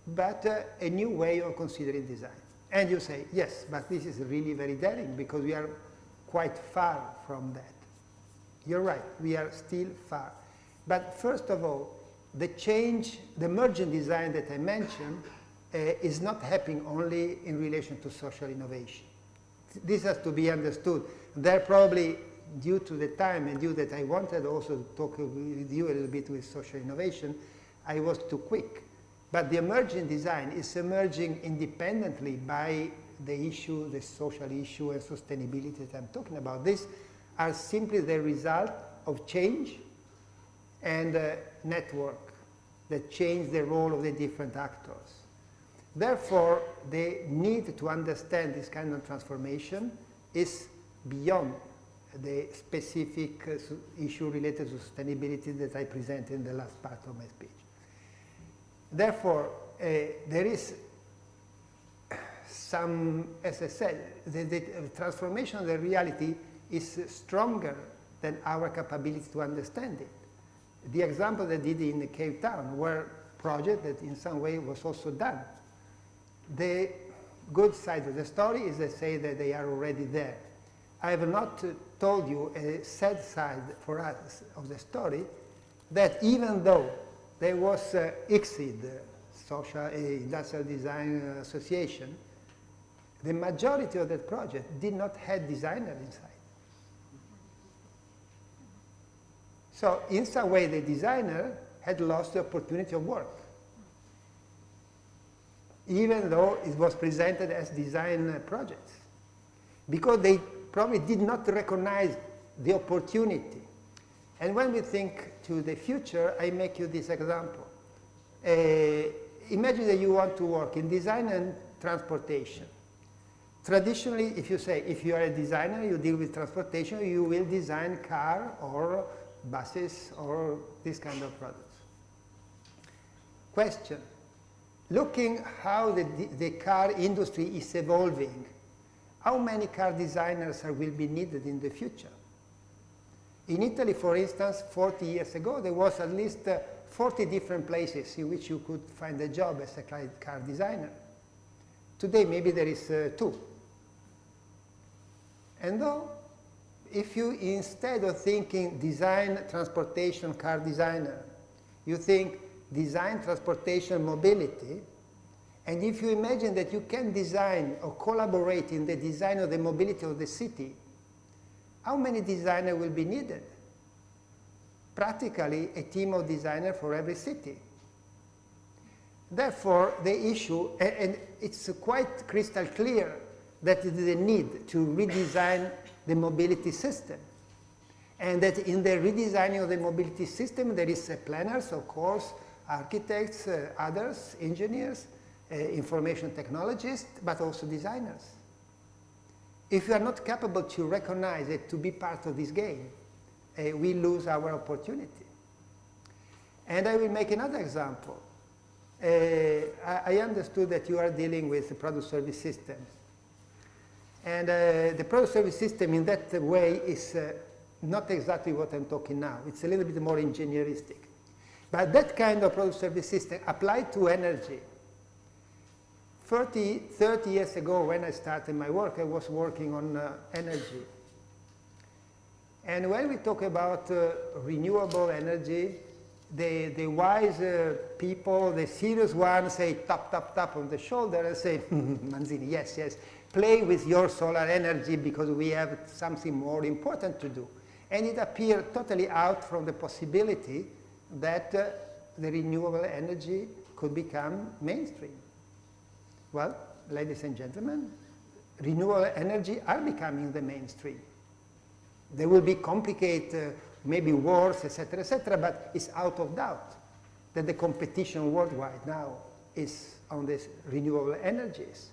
but a new way of considering design. And you say, yes, but this is really very daring because we are quite far from that. You're right, we are still far. But first of all, the change, the emergent design that I mentioned is not happening only in relation to social innovation. This has to be understood. There probably, due to the time and due that I wanted also to talk with you a little bit with social innovation, I was too quick. But the emerging design is emerging independently by the issue, the social issue and sustainability that I'm talking about. These are simply the result of change and network that change the role of the different actors. Therefore, the need to understand this kind of transformation is beyond the specific issue related to sustainability that I presented in the last part of my speech. Therefore, there is some, as I said, the transformation of the reality is stronger than our capability to understand it. The example that I did in Cape Town were project that in some way was also done. The good side of the story is they say that they are already there. I have not told you a sad side for us of the story, that even though there was ICSID, Social Industrial Design Association, the majority of that project did not have designers inside. So in some way the designer had lost the opportunity of work, even though it was presented as design projects, because they probably did not recognize the opportunity. And when we think to the future, I make you this example. Imagine that you want to work in design and transportation. Traditionally, if you say, if you are a designer, you deal with transportation, you will design car or buses or this kind of products. Question. Looking how the car industry is evolving, how many car designers will be needed in the future? In Italy, for instance, 40 years ago, there was at least 40 different places in which you could find a job as a car designer. Today, maybe there is 2. And though, if you, instead of thinking design, transportation, car designer, you think design, transportation, mobility, and if you imagine that you can design or collaborate in the design of the mobility of the city, how many designers will be needed? Practically a team of designers for every city. Therefore, the issue, and it's quite crystal clear that there is a need to redesign the mobility system. And that in the redesigning of the mobility system, there is planners, of course, architects, others, engineers, information technologists, but also designers. If you are not capable to recognize it, to be part of this game, we lose our opportunity. And I will make another example. I understood that you are dealing with product service systems. And the product service system in that way is not exactly what I'm talking now. It's a little bit more engineeristic. But that kind of product service system applied to energy. 30 years ago when I started my work, I was working on energy. And when we talk about renewable energy, the wise people, the serious ones say tap on the shoulder and say, Manzini, yes, yes, play with your solar energy because we have something more important to do. And it appeared totally out from the possibility that the renewable energy could become mainstream. Well, ladies and gentlemen, renewable energy are becoming the mainstream. There will be complicated, maybe wars, etc., but it's out of doubt that the competition worldwide now is on these renewable energies.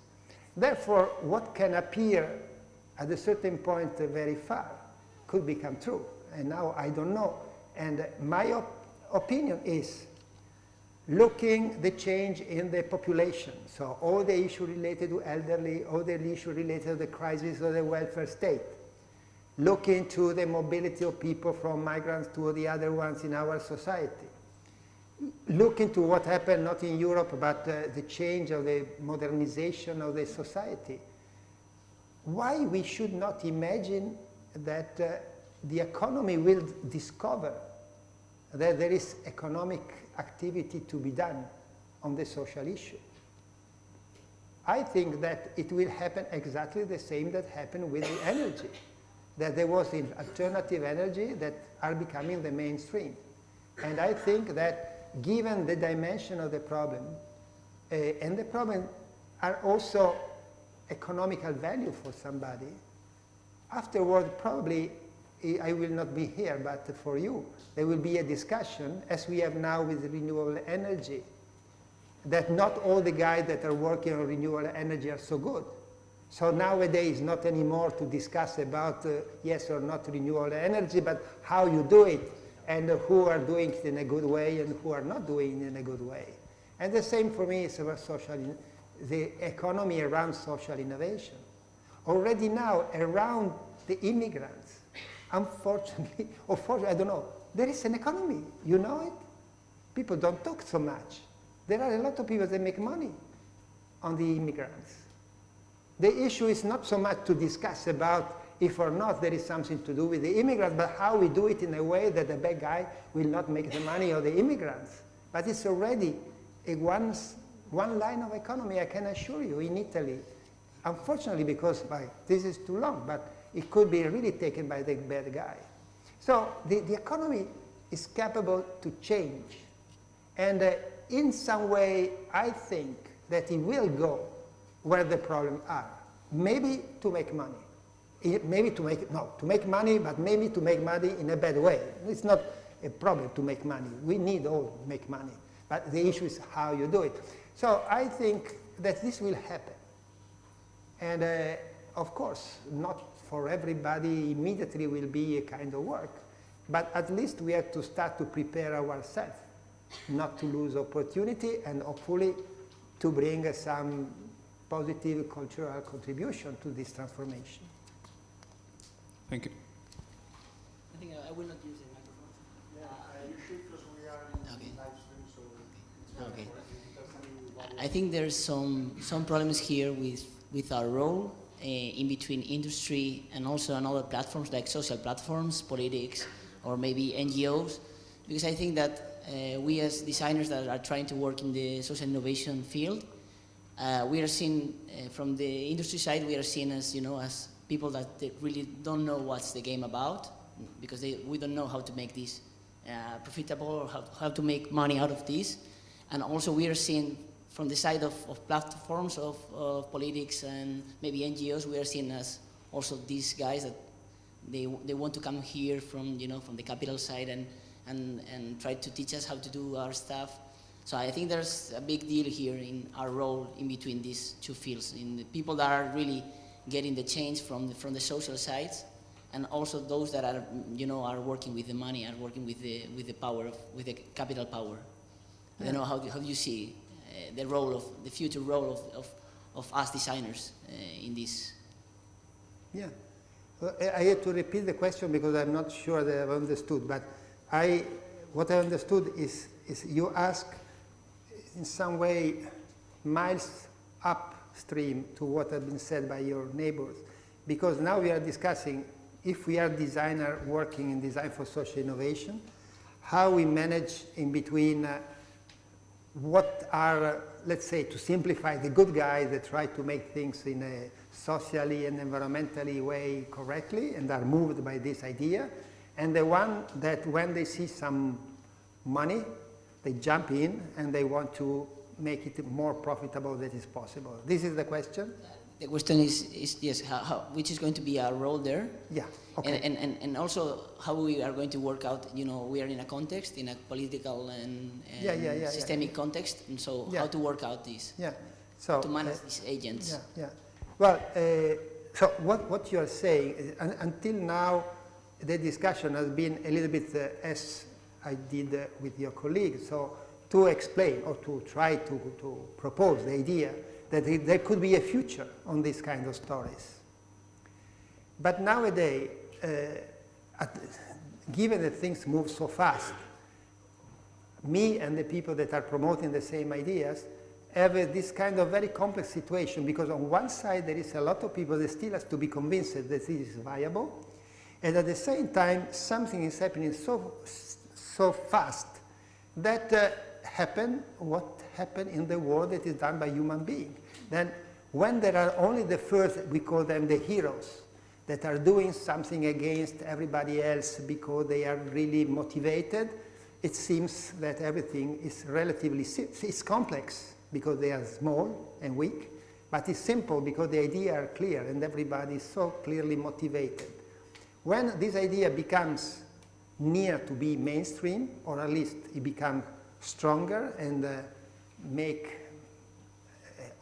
Therefore, what can appear at a certain point very far could become true. And now I don't know. And my opinion is looking the change in the population. So all the issue related to elderly, all the issue related to the crisis of the welfare state. look into the mobility of people from migrants to the other ones in our society. Look into what happened not in Europe, but the change of the modernization of the society. Why we should not imagine that the economy will discover that there is economic activity to be done on the social issue? I think that it will happen exactly the same that happened with the energy, that there was an alternative energy that are becoming the mainstream. And I think that given the dimension of the problem, and the problem are also economical value for somebody, afterward probably I will not be here, but for you, there will be a discussion, as we have now with renewable energy, that not all the guys that are working on renewable energy are so good. So nowadays, not anymore to discuss about yes or not renewable energy, but how you do it, and who are doing it in a good way and who are not doing it in a good way. And the same for me is about the economy around social innovation. Already now, around the immigrants, unfortunately, or fortunately, I don't know, there is an economy, you know it? People don't talk so much. There are a lot of people that make money on the immigrants. The issue is not so much to discuss about if or not there is something to do with the immigrants, but how we do it in a way that the bad guy will not make the money of the immigrants. But it's already one line of economy, I can assure you, in Italy. Unfortunately, because this is too long, but it could be really taken by the bad guy. So the economy is capable to change. And in some way, I think that it will go where the problems are. Maybe to make money. Maybe to make money, but maybe to make money in a bad way. It's not a problem to make money. We need all to make money. But the issue is how you do it. So I think that this will happen. And of course, not for everybody immediately will be a kind of work. But at least we have to start to prepare ourselves, not to lose opportunity, and hopefully to bring some positive cultural contribution to this transformation. Thank you. I think I will not use the microphone. Yeah, you should, because we are in Okay. live stream, so it's better Okay. for us. I think there's some problems here with our role in between industry and also on other platforms like social platforms, politics, or maybe NGOs, because I think that we as designers that are trying to work in the social innovation field, we are seen from the industry side. We are seen as as people that they really don't know what's the game about, because we don't know how to make this profitable or how to make money out of this. And also we are seen from the side of platforms of politics and maybe NGOs, we are seen as also these guys that they want to come here from from the capital side and try to teach us how to do our stuff. So I think there's a big deal here in our role in between these two fields, in the people that are really getting the change from the social sides, and also those that are are working with the money, are working with the power with the capital power. I don't know how do you see the future role of us designers in this? Yeah, well, I had to repeat the question because I'm not sure that I've understood, but what I understood is you ask in some way miles upstream to what has been said by your neighbors, because now we are discussing if we are designer working in design for social innovation, how we manage in between what are, let's say, to simplify, the good guys that try to make things in a socially and environmentally way correctly and are moved by this idea, and the one that when they see some money, they jump in and they want to make it more profitable than is possible. This is the question? The question is yes, which is going to be our role there? Yeah, okay. And also how we are going to work out, we are in a context, in a political and systemic context, and so how to work out this, So, to manage these agents. Well, so what you are saying is, until now, the discussion has been a little bit as I did with your colleagues, so to explain or to try to propose the idea that there could be a future on these kind of stories. But nowadays, given that things move so fast, me and the people that are promoting the same ideas have this kind of very complex situation, because on one side there is a lot of people that still has to be convinced that this is viable, and at the same time something is happening so fast that what happened in the world that is done by human beings. Then when there are only the first, we call them the heroes, that are doing something against everybody else because they are really motivated, it seems that everything is relatively, it's complex because they are small and weak, but it's simple because the ideas are clear and everybody is so clearly motivated. When this idea becomes near to be mainstream, or at least it becomes stronger and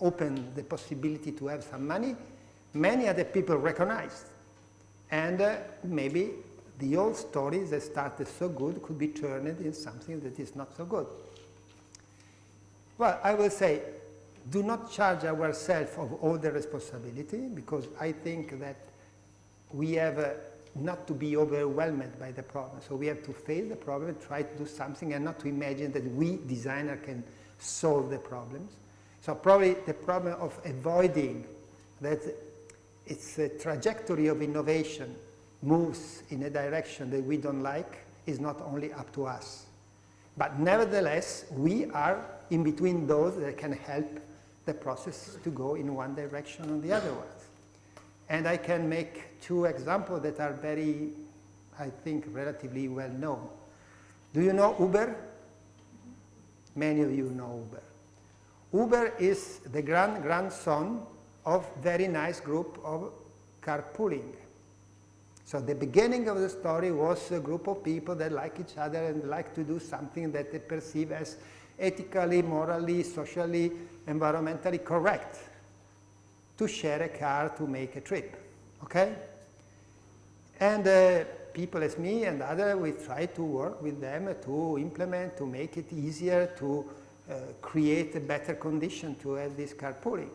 open the possibility to have some money, many other people recognize. And maybe the old stories that started so good could be turned into something that is not so good. Well, I will say, do not charge ourselves of all the responsibility, because I think that we have not to be overwhelmed by the problem. So we have to face the problem, try to do something, and not to imagine that we, designers, can solve the problems. So probably the problem of avoiding that its trajectory of innovation moves in a direction that we don't like is not only up to us. But nevertheless, we are in between those that can help the process to go in one direction or the other one. And I can make two examples that are very, I think, relatively well known. Do you know Uber? Many of you know Uber. Uber is the grandson of very nice group of carpooling. So the beginning of the story was a group of people that like each other and like to do something that they perceive as ethically, morally, socially, environmentally correct, to share a car to make a trip, okay? And people as me and others, we try to work with them to implement, to make it easier, to create a better condition to have this carpooling.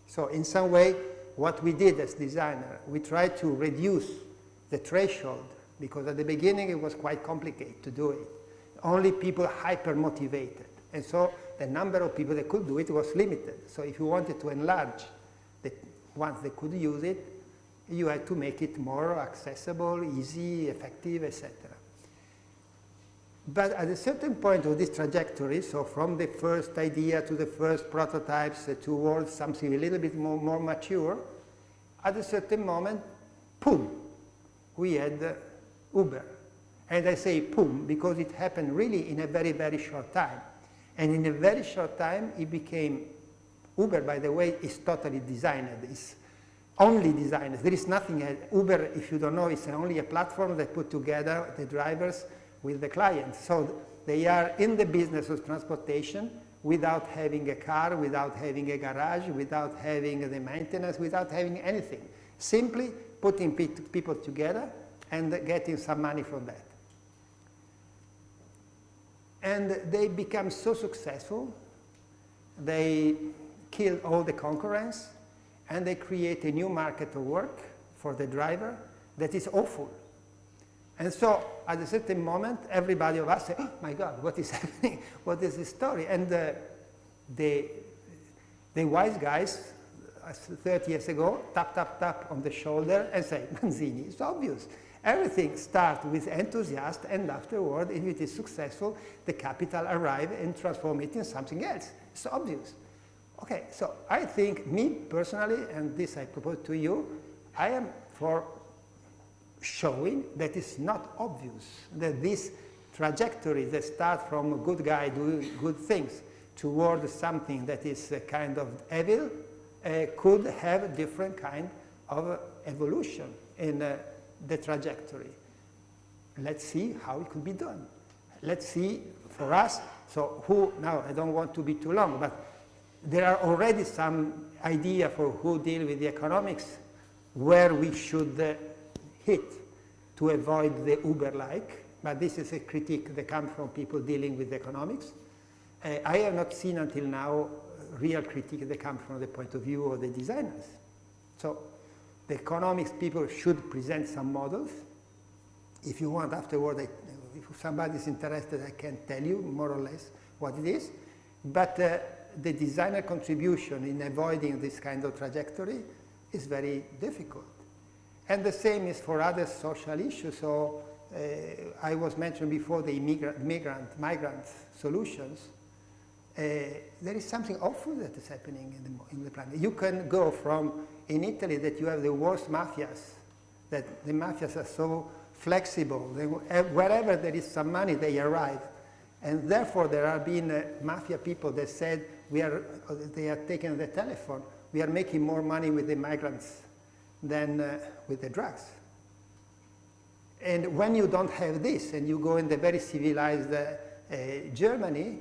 So in some way, what we did as designer, we tried to reduce the threshold, because at the beginning it was quite complicated to do it. Only people hyper-motivated. And so the number of people that could do it was limited. So if you wanted to enlarge the ones that could use it, you had to make it more accessible, easy, effective, etc. But at a certain point of this trajectory, so from the first idea to the first prototypes towards something a little bit more mature, at a certain moment, boom, we had Uber. And I say boom because it happened really in a very, very short time. And in a very short time, it became, Uber, by the way, is totally designed. It's only designed. There is nothing, Uber, if you don't know, is only a platform that put together the drivers with the clients. So they are in the business of transportation without having a car, without having a garage, without having the maintenance, without having anything. Simply putting people together and getting some money from that. And they become so successful, they kill all the concurrence, and they create a new market of work for the driver that is awful. And so at a certain moment, everybody of us say, oh my God, what is happening? What is this story? And the wise guys, 30 years ago, tap on the shoulder and say, Manzini, it's obvious. Everything starts with enthusiasm, and afterward, if it is successful, the capital arrives and transforms it in something else. It's obvious. Okay, so I think, me personally, and this I propose to you, I am for showing that it's not obvious, that this trajectory that starts from a good guy doing good things toward something that is kind of evil could have a different kind of evolution in the trajectory. Let's see how it could be done. Let's see for us, so who, now I don't want to be too long, but there are already some idea for who deal with the economics where we should hit to avoid the Uber-like, but this is a critique that comes from people dealing with economics. I have not seen until now real critique that comes from the point of view of the designers. So the economics people should present some models. If you want afterward, if somebody is interested, I can tell you more or less what it is. But the designer contribution in avoiding this kind of trajectory is very difficult. And the same is for other social issues. So I was mentioned before the migrant solutions. There is something awful that is happening in the planet. You can go from, in Italy, that you have the worst mafias, that the mafias are so flexible. Wherever there is some money, they arrive. And therefore, there have been mafia people that said, they are taking the telephone, we are making more money with the migrants than with the drugs. And when you don't have this, and you go in the very civilized Germany,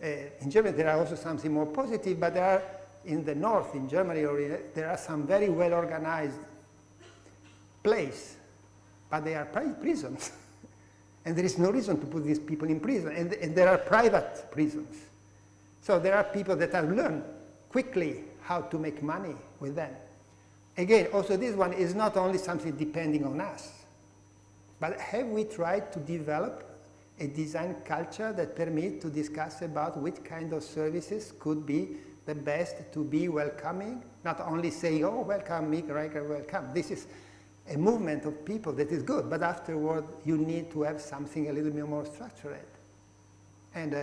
in Germany there are also something more positive, but there are, in the north, in Germany, there are some very well-organized places, but they are prisons. And there is no reason to put these people in prison. And there are private prisons. So there are people that have learned quickly how to make money with them. Again, also this one is not only something depending on us, but have we tried to develop a design culture that permits to discuss about which kind of services could be the best to be welcoming, not only saying, oh, welcome, migrant, welcome. This is a movement of people that is good, but afterward you need to have something a little bit more structured. And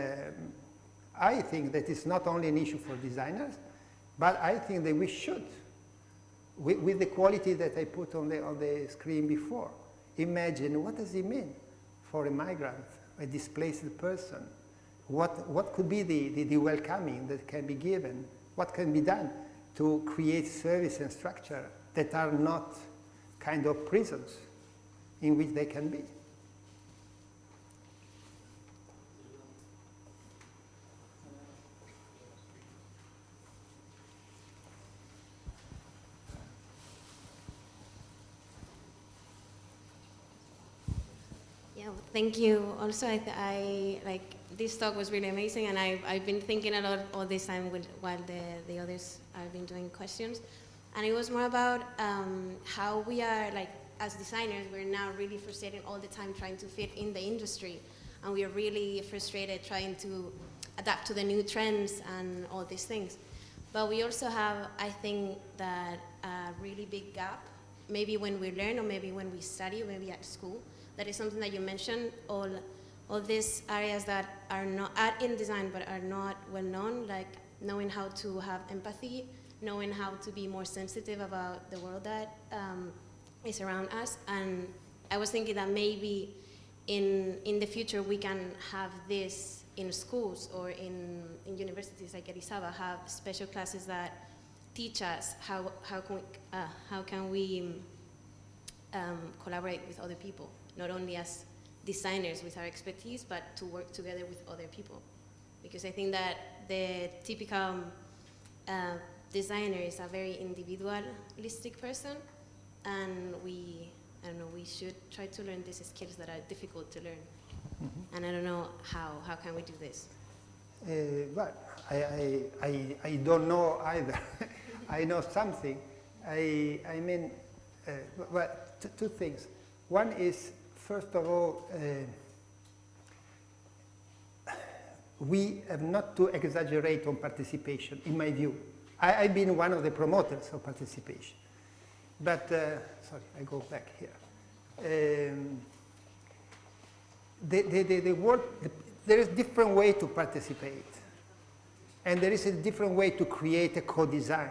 I think that it's not only an issue for designers, but I think that we should, with the quality that I put on the screen before. Imagine, what does it mean for a migrant, a displaced person? What could be the welcoming that can be given? What can be done to create service and structure that are not kind of prisons in which they can be? Yeah, thank you. Also, I like this talk was really amazing, and I've been thinking a lot all this time while the others have been doing questions, and it was more about how we are, like, as designers, we're now really frustrated all the time trying to fit in the industry, and we are really frustrated trying to adapt to the new trends and all these things. But we also have, I think, that a really big gap, maybe when we learn, or maybe when we study, or maybe at school. That is something that you mentioned, all these areas that are not in design but are not well known, like knowing how to have empathy, knowing how to be more sensitive about the world that is around us. And I was thinking that maybe in the future we can have this in schools or in universities like Elisava, have special classes that teach us how can we collaborate with other people. Not only as designers with our expertise, but to work together with other people. Because I think that the typical designer is a very individualistic person, and we should try to learn these skills that are difficult to learn. Mm-hmm. And I don't know how can we do this? Well, I don't know either. I know something. I mean, well, two things. One is, first of all, we have not to exaggerate on participation, in my view. I've been one of the promoters of participation. But, sorry, I go back here. There is different way to participate. And there is a different way to create a co-design.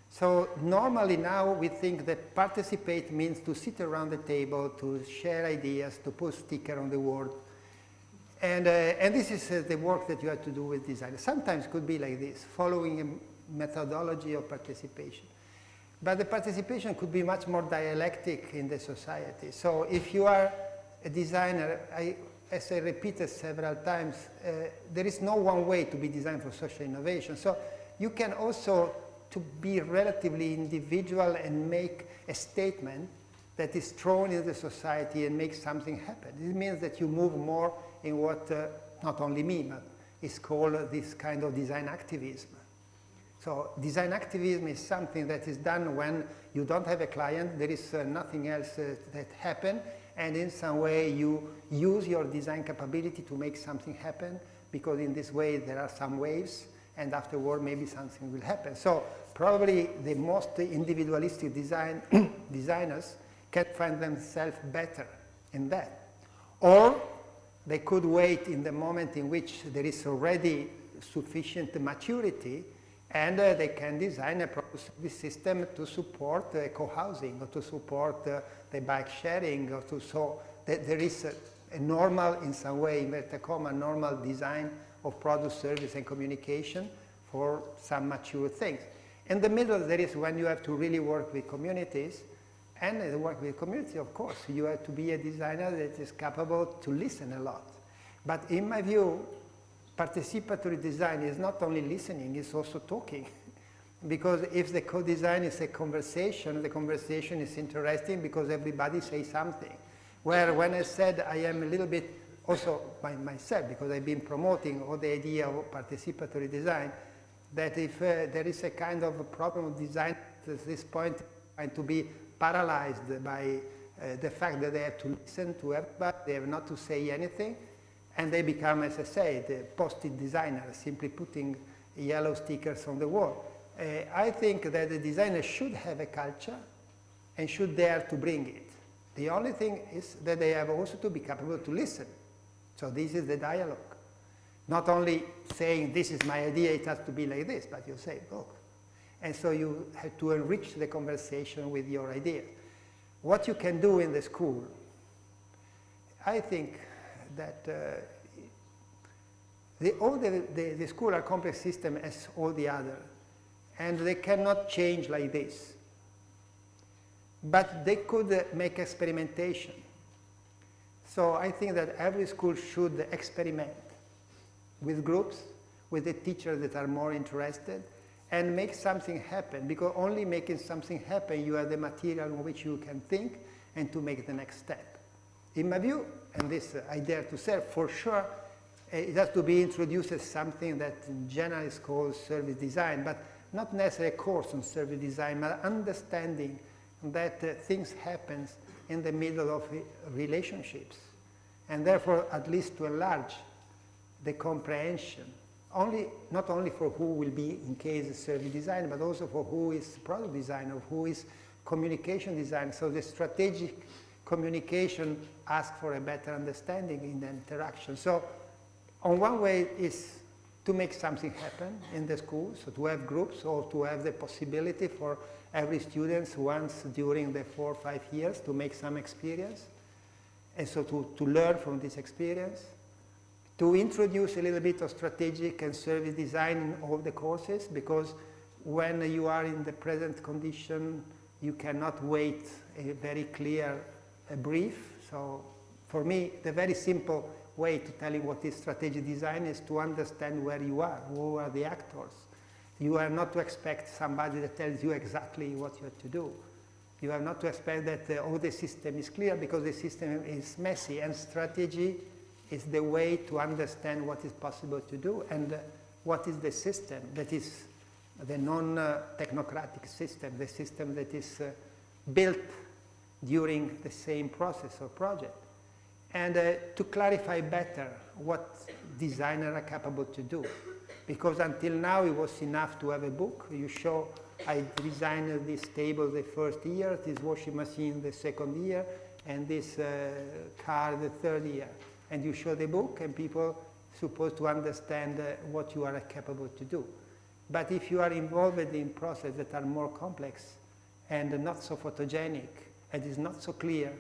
So normally now we think that participate means to sit around the table, to share ideas, to put sticker on the wall. And this is the work that you have to do with design. Sometimes it could be like this, following a methodology of participation. But the participation could be much more dialectic in the society. So if you are a designer, as I repeated several times, there is no one way to be designed for social innovation. So you can also to be relatively individual and make a statement that is thrown in the society and make something happen. It means that you move more in what, not only me, but is called this kind of design activism. So design activism is something that is done when you don't have a client, there is nothing else that happen, and in some way you use your design capability to make something happen, because in this way there are some waves, and afterward maybe something will happen. So probably the most individualistic designers can find themselves better in that. Or they could wait in the moment in which there is already sufficient maturity, and they can design a proper service system to support co-housing, or to support the bike sharing, or to so that there is a normal, in some way, inverted comma, normal design of product, service, and communication for some mature things. In the middle, there is when you have to really work with communities, and the work with community, of course, you have to be a designer that is capable to listen a lot. But in my view, participatory design is not only listening, it's also talking. Because if the co-design is a conversation, the conversation is interesting because everybody says something. Where when I said I am a little bit also by myself, because I've been promoting all the idea of participatory design, that if there is a kind of a problem of design at this point, and to be paralyzed by the fact that they have to listen to everybody, they have not to say anything, and they become, as I say, the post-it designer, simply putting yellow stickers on the wall. I think that the designer should have a culture and should dare to bring it. The only thing is that they have also to be capable to listen. So this is the dialogue. Not only saying, this is my idea, it has to be like this, but you say, look. And so you have to enrich the conversation with your idea. What you can do in the school, I think that all the school are complex system as all the other, and they cannot change like this. But they could make experimentation. So I think that every school should experiment with groups, with the teachers that are more interested, and make something happen, because only making something happen, you have the material on which you can think and to make the next step. In my view, and this I dare to say, for sure, it has to be introduced as something that in general is called service design, but not necessarily a course on service design, but understanding that things happen in the middle of relationships, and therefore at least to enlarge the comprehension, not only for who will be in case service design, but also for who is product design, or who is communication design. So the strategic communication asks for a better understanding in the interaction. So on one way is to make something happen in the school, so to have groups, or to have the possibility for every student once during the 4 or 5 years to make some experience, and so to learn from this experience, to introduce a little bit of strategic and service design in all the courses, because when you are in the present condition, you cannot wait a very clear brief. So for me, the very simple way to tell you what is strategic design is to understand where you are, who are the actors. You are not to expect somebody that tells you exactly what you have to do. You are not to expect that all the system is clear, because the system is messy, and strategy is the way to understand what is possible to do and what is the system that is the non-technocratic system, the system that is built during the same process or project. And to clarify better what designers are capable to do. Because until now it was enough to have a book. You show, I designed this table the first year, this washing machine the second year, and this car the third year. And you show the book, and people are supposed to understand what you are capable to do. But if you are involved in processes that are more complex and not so photogenic, and is not so clear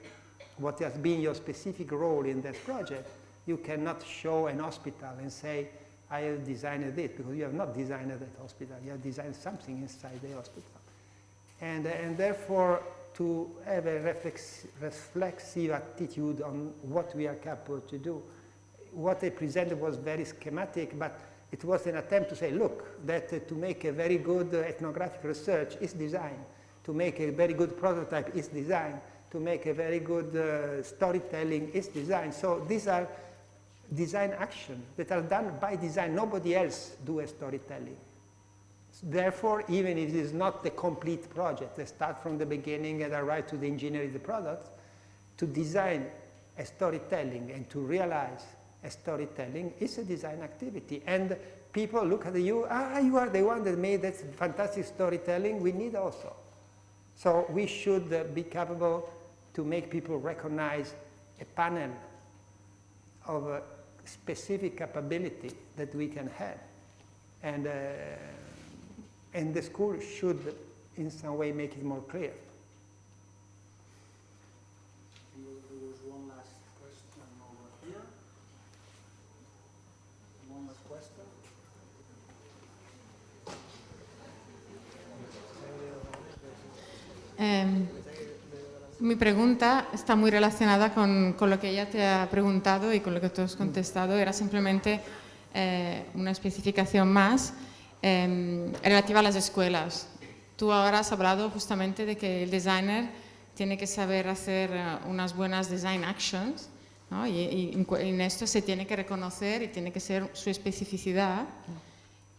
what has been your specific role in that project, you cannot show an hospital and say, I have designed this, because you have not designed that hospital, you have designed something inside the hospital. And therefore, to have a reflexive attitude on what we are capable to do. What I presented was very schematic, but it was an attempt to say, look, that to make a very good ethnographic research is design, to make a very good prototype is design, to make a very good storytelling is design. So these are design actions that are done by design. Nobody else do a storytelling. Therefore, even if it is not the complete project, they start from the beginning and arrive to the engineering of the product, to design a storytelling and to realize a storytelling is a design activity. And people look at you, you are the one that made that fantastic storytelling, we need also. So we should be capable to make people recognize a panel of specific capability that we can have. And the school should in some way make it more clear. There was one last question over here. One last question. Mi pregunta está muy relacionada con lo que ella te ha preguntado y con lo que tú has contestado. Era simplemente una especificación más relativa a las escuelas. Tú ahora has hablado justamente de que el designer tiene que saber hacer unas buenas design actions, ¿no? Y en esto se tiene que reconocer y tiene que ser su especificidad.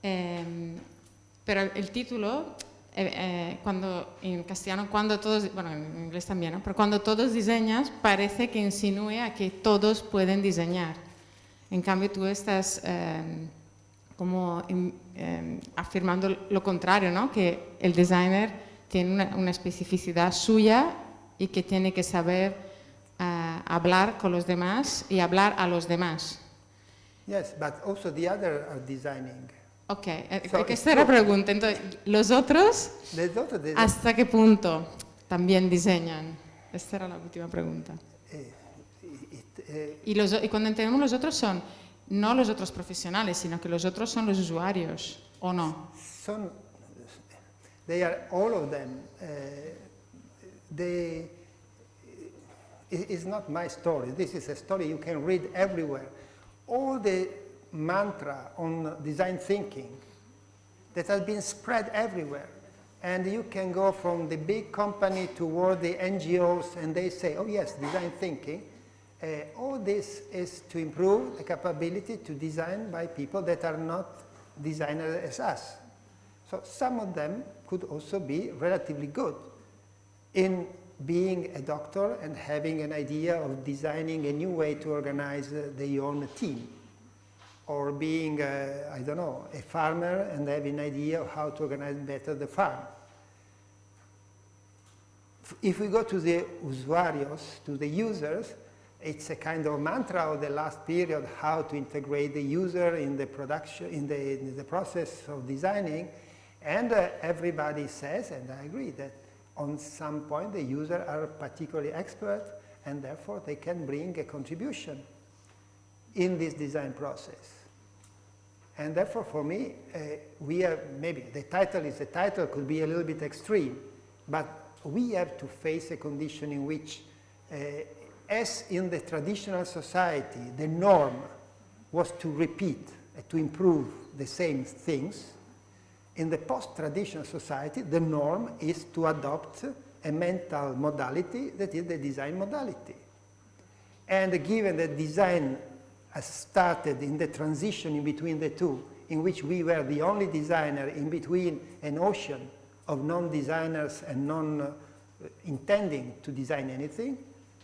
Pero el título, cuando en castellano, cuando todos, bueno, en inglés también, ¿no? Pero cuando todos diseñas, parece que insinúe a que todos pueden diseñar. En cambio, tú estás como afirmando lo contrario, ¿no? Que el designer tiene una especificidad suya y que tiene que saber hablar con los demás y hablar a los demás. Yes, but also the other are designing. Ok, So esta era la pregunta. Entonces, ¿los otros hasta qué punto también diseñan? Esta era la última pregunta. Y cuando entendemos los otros son no los otros profesionales, sino que los otros son los usuarios, ¿o no? They are all of them. It's not my story. This is a story you can read everywhere. All the mantra on design thinking that has been spread everywhere. And you can go from the big company toward the NGOs and they say, oh yes, design thinking. All this is to improve the capability to design by people that are not designers as us. So some of them could also be relatively good in being a doctor and having an idea of designing a new way to organize their own team. Or being, I don't know, a farmer and having an idea of how to organize better the farm. If we go to the usuarios, to the users, it's a kind of mantra of the last period, how to integrate the user in the production, in the process of designing. And everybody says, and I agree, that on some point the users are particularly expert and therefore they can bring a contribution in this design process. And therefore for me, we have, maybe the title could be a little bit extreme, but we have to face a condition in which, as in the traditional society, the norm was to repeat, to improve the same things. In the post-traditional society, the norm is to adopt a mental modality that is the design modality. And given that design has started in the transition in between the two, in which we were the only designer in between an ocean of non-designers and non-intending to design anything,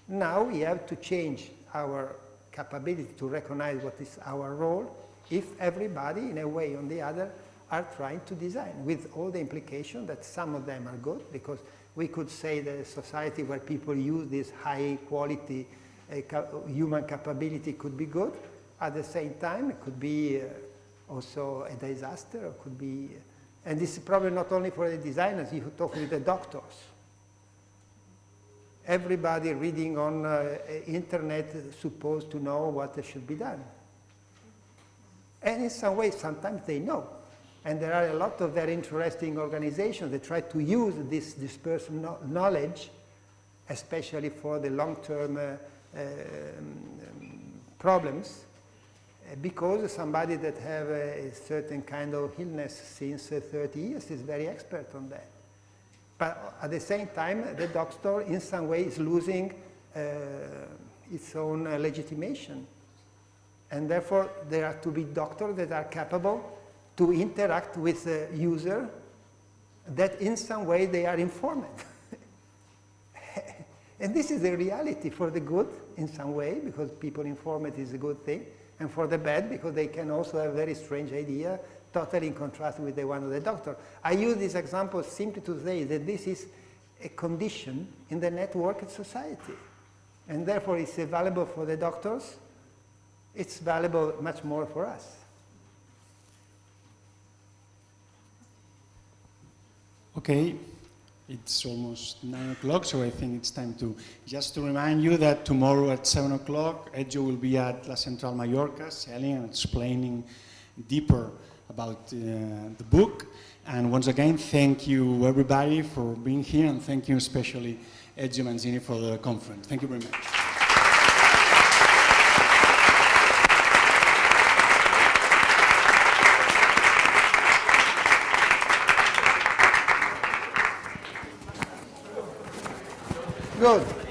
now we have to change our capability to recognize what is our role if everybody, in a way or the other, are trying to design, with all the implication that some of them are good, because we could say that a society where people use this high quality human capability could be good. At the same time, it could be also a disaster, or could be, and this is probably not only for the designers, you talk with the doctors. Everybody reading on internet is supposed to know what should be done. And in some ways, sometimes they know. And there are a lot of very interesting organizations that try to use this dispersed knowledge, especially for the long-term problems, because somebody that have a certain kind of illness since 30 years is very expert on that. But at the same time, the doctor in some way is losing its own legitimation. And therefore, there are to be doctors that are capable to interact with the user that in some way they are informed. And this is the reality for the good in some way, because people informed is a good thing, and for the bad, because they can also have very strange idea, totally in contrast with the one of the doctor. I use this example simply to say that this is a condition in the networked society. And therefore it's valuable for the doctors, it's valuable much more for us. Okay, it's almost 9 o'clock, so I think it's time to just to remind you that tomorrow at 7 o'clock, Ezio will be at La Central Mallorca selling and explaining deeper about the book. And once again, thank you everybody for being here, and thank you especially Ezio Manzini for the conference. Thank you very much. Good.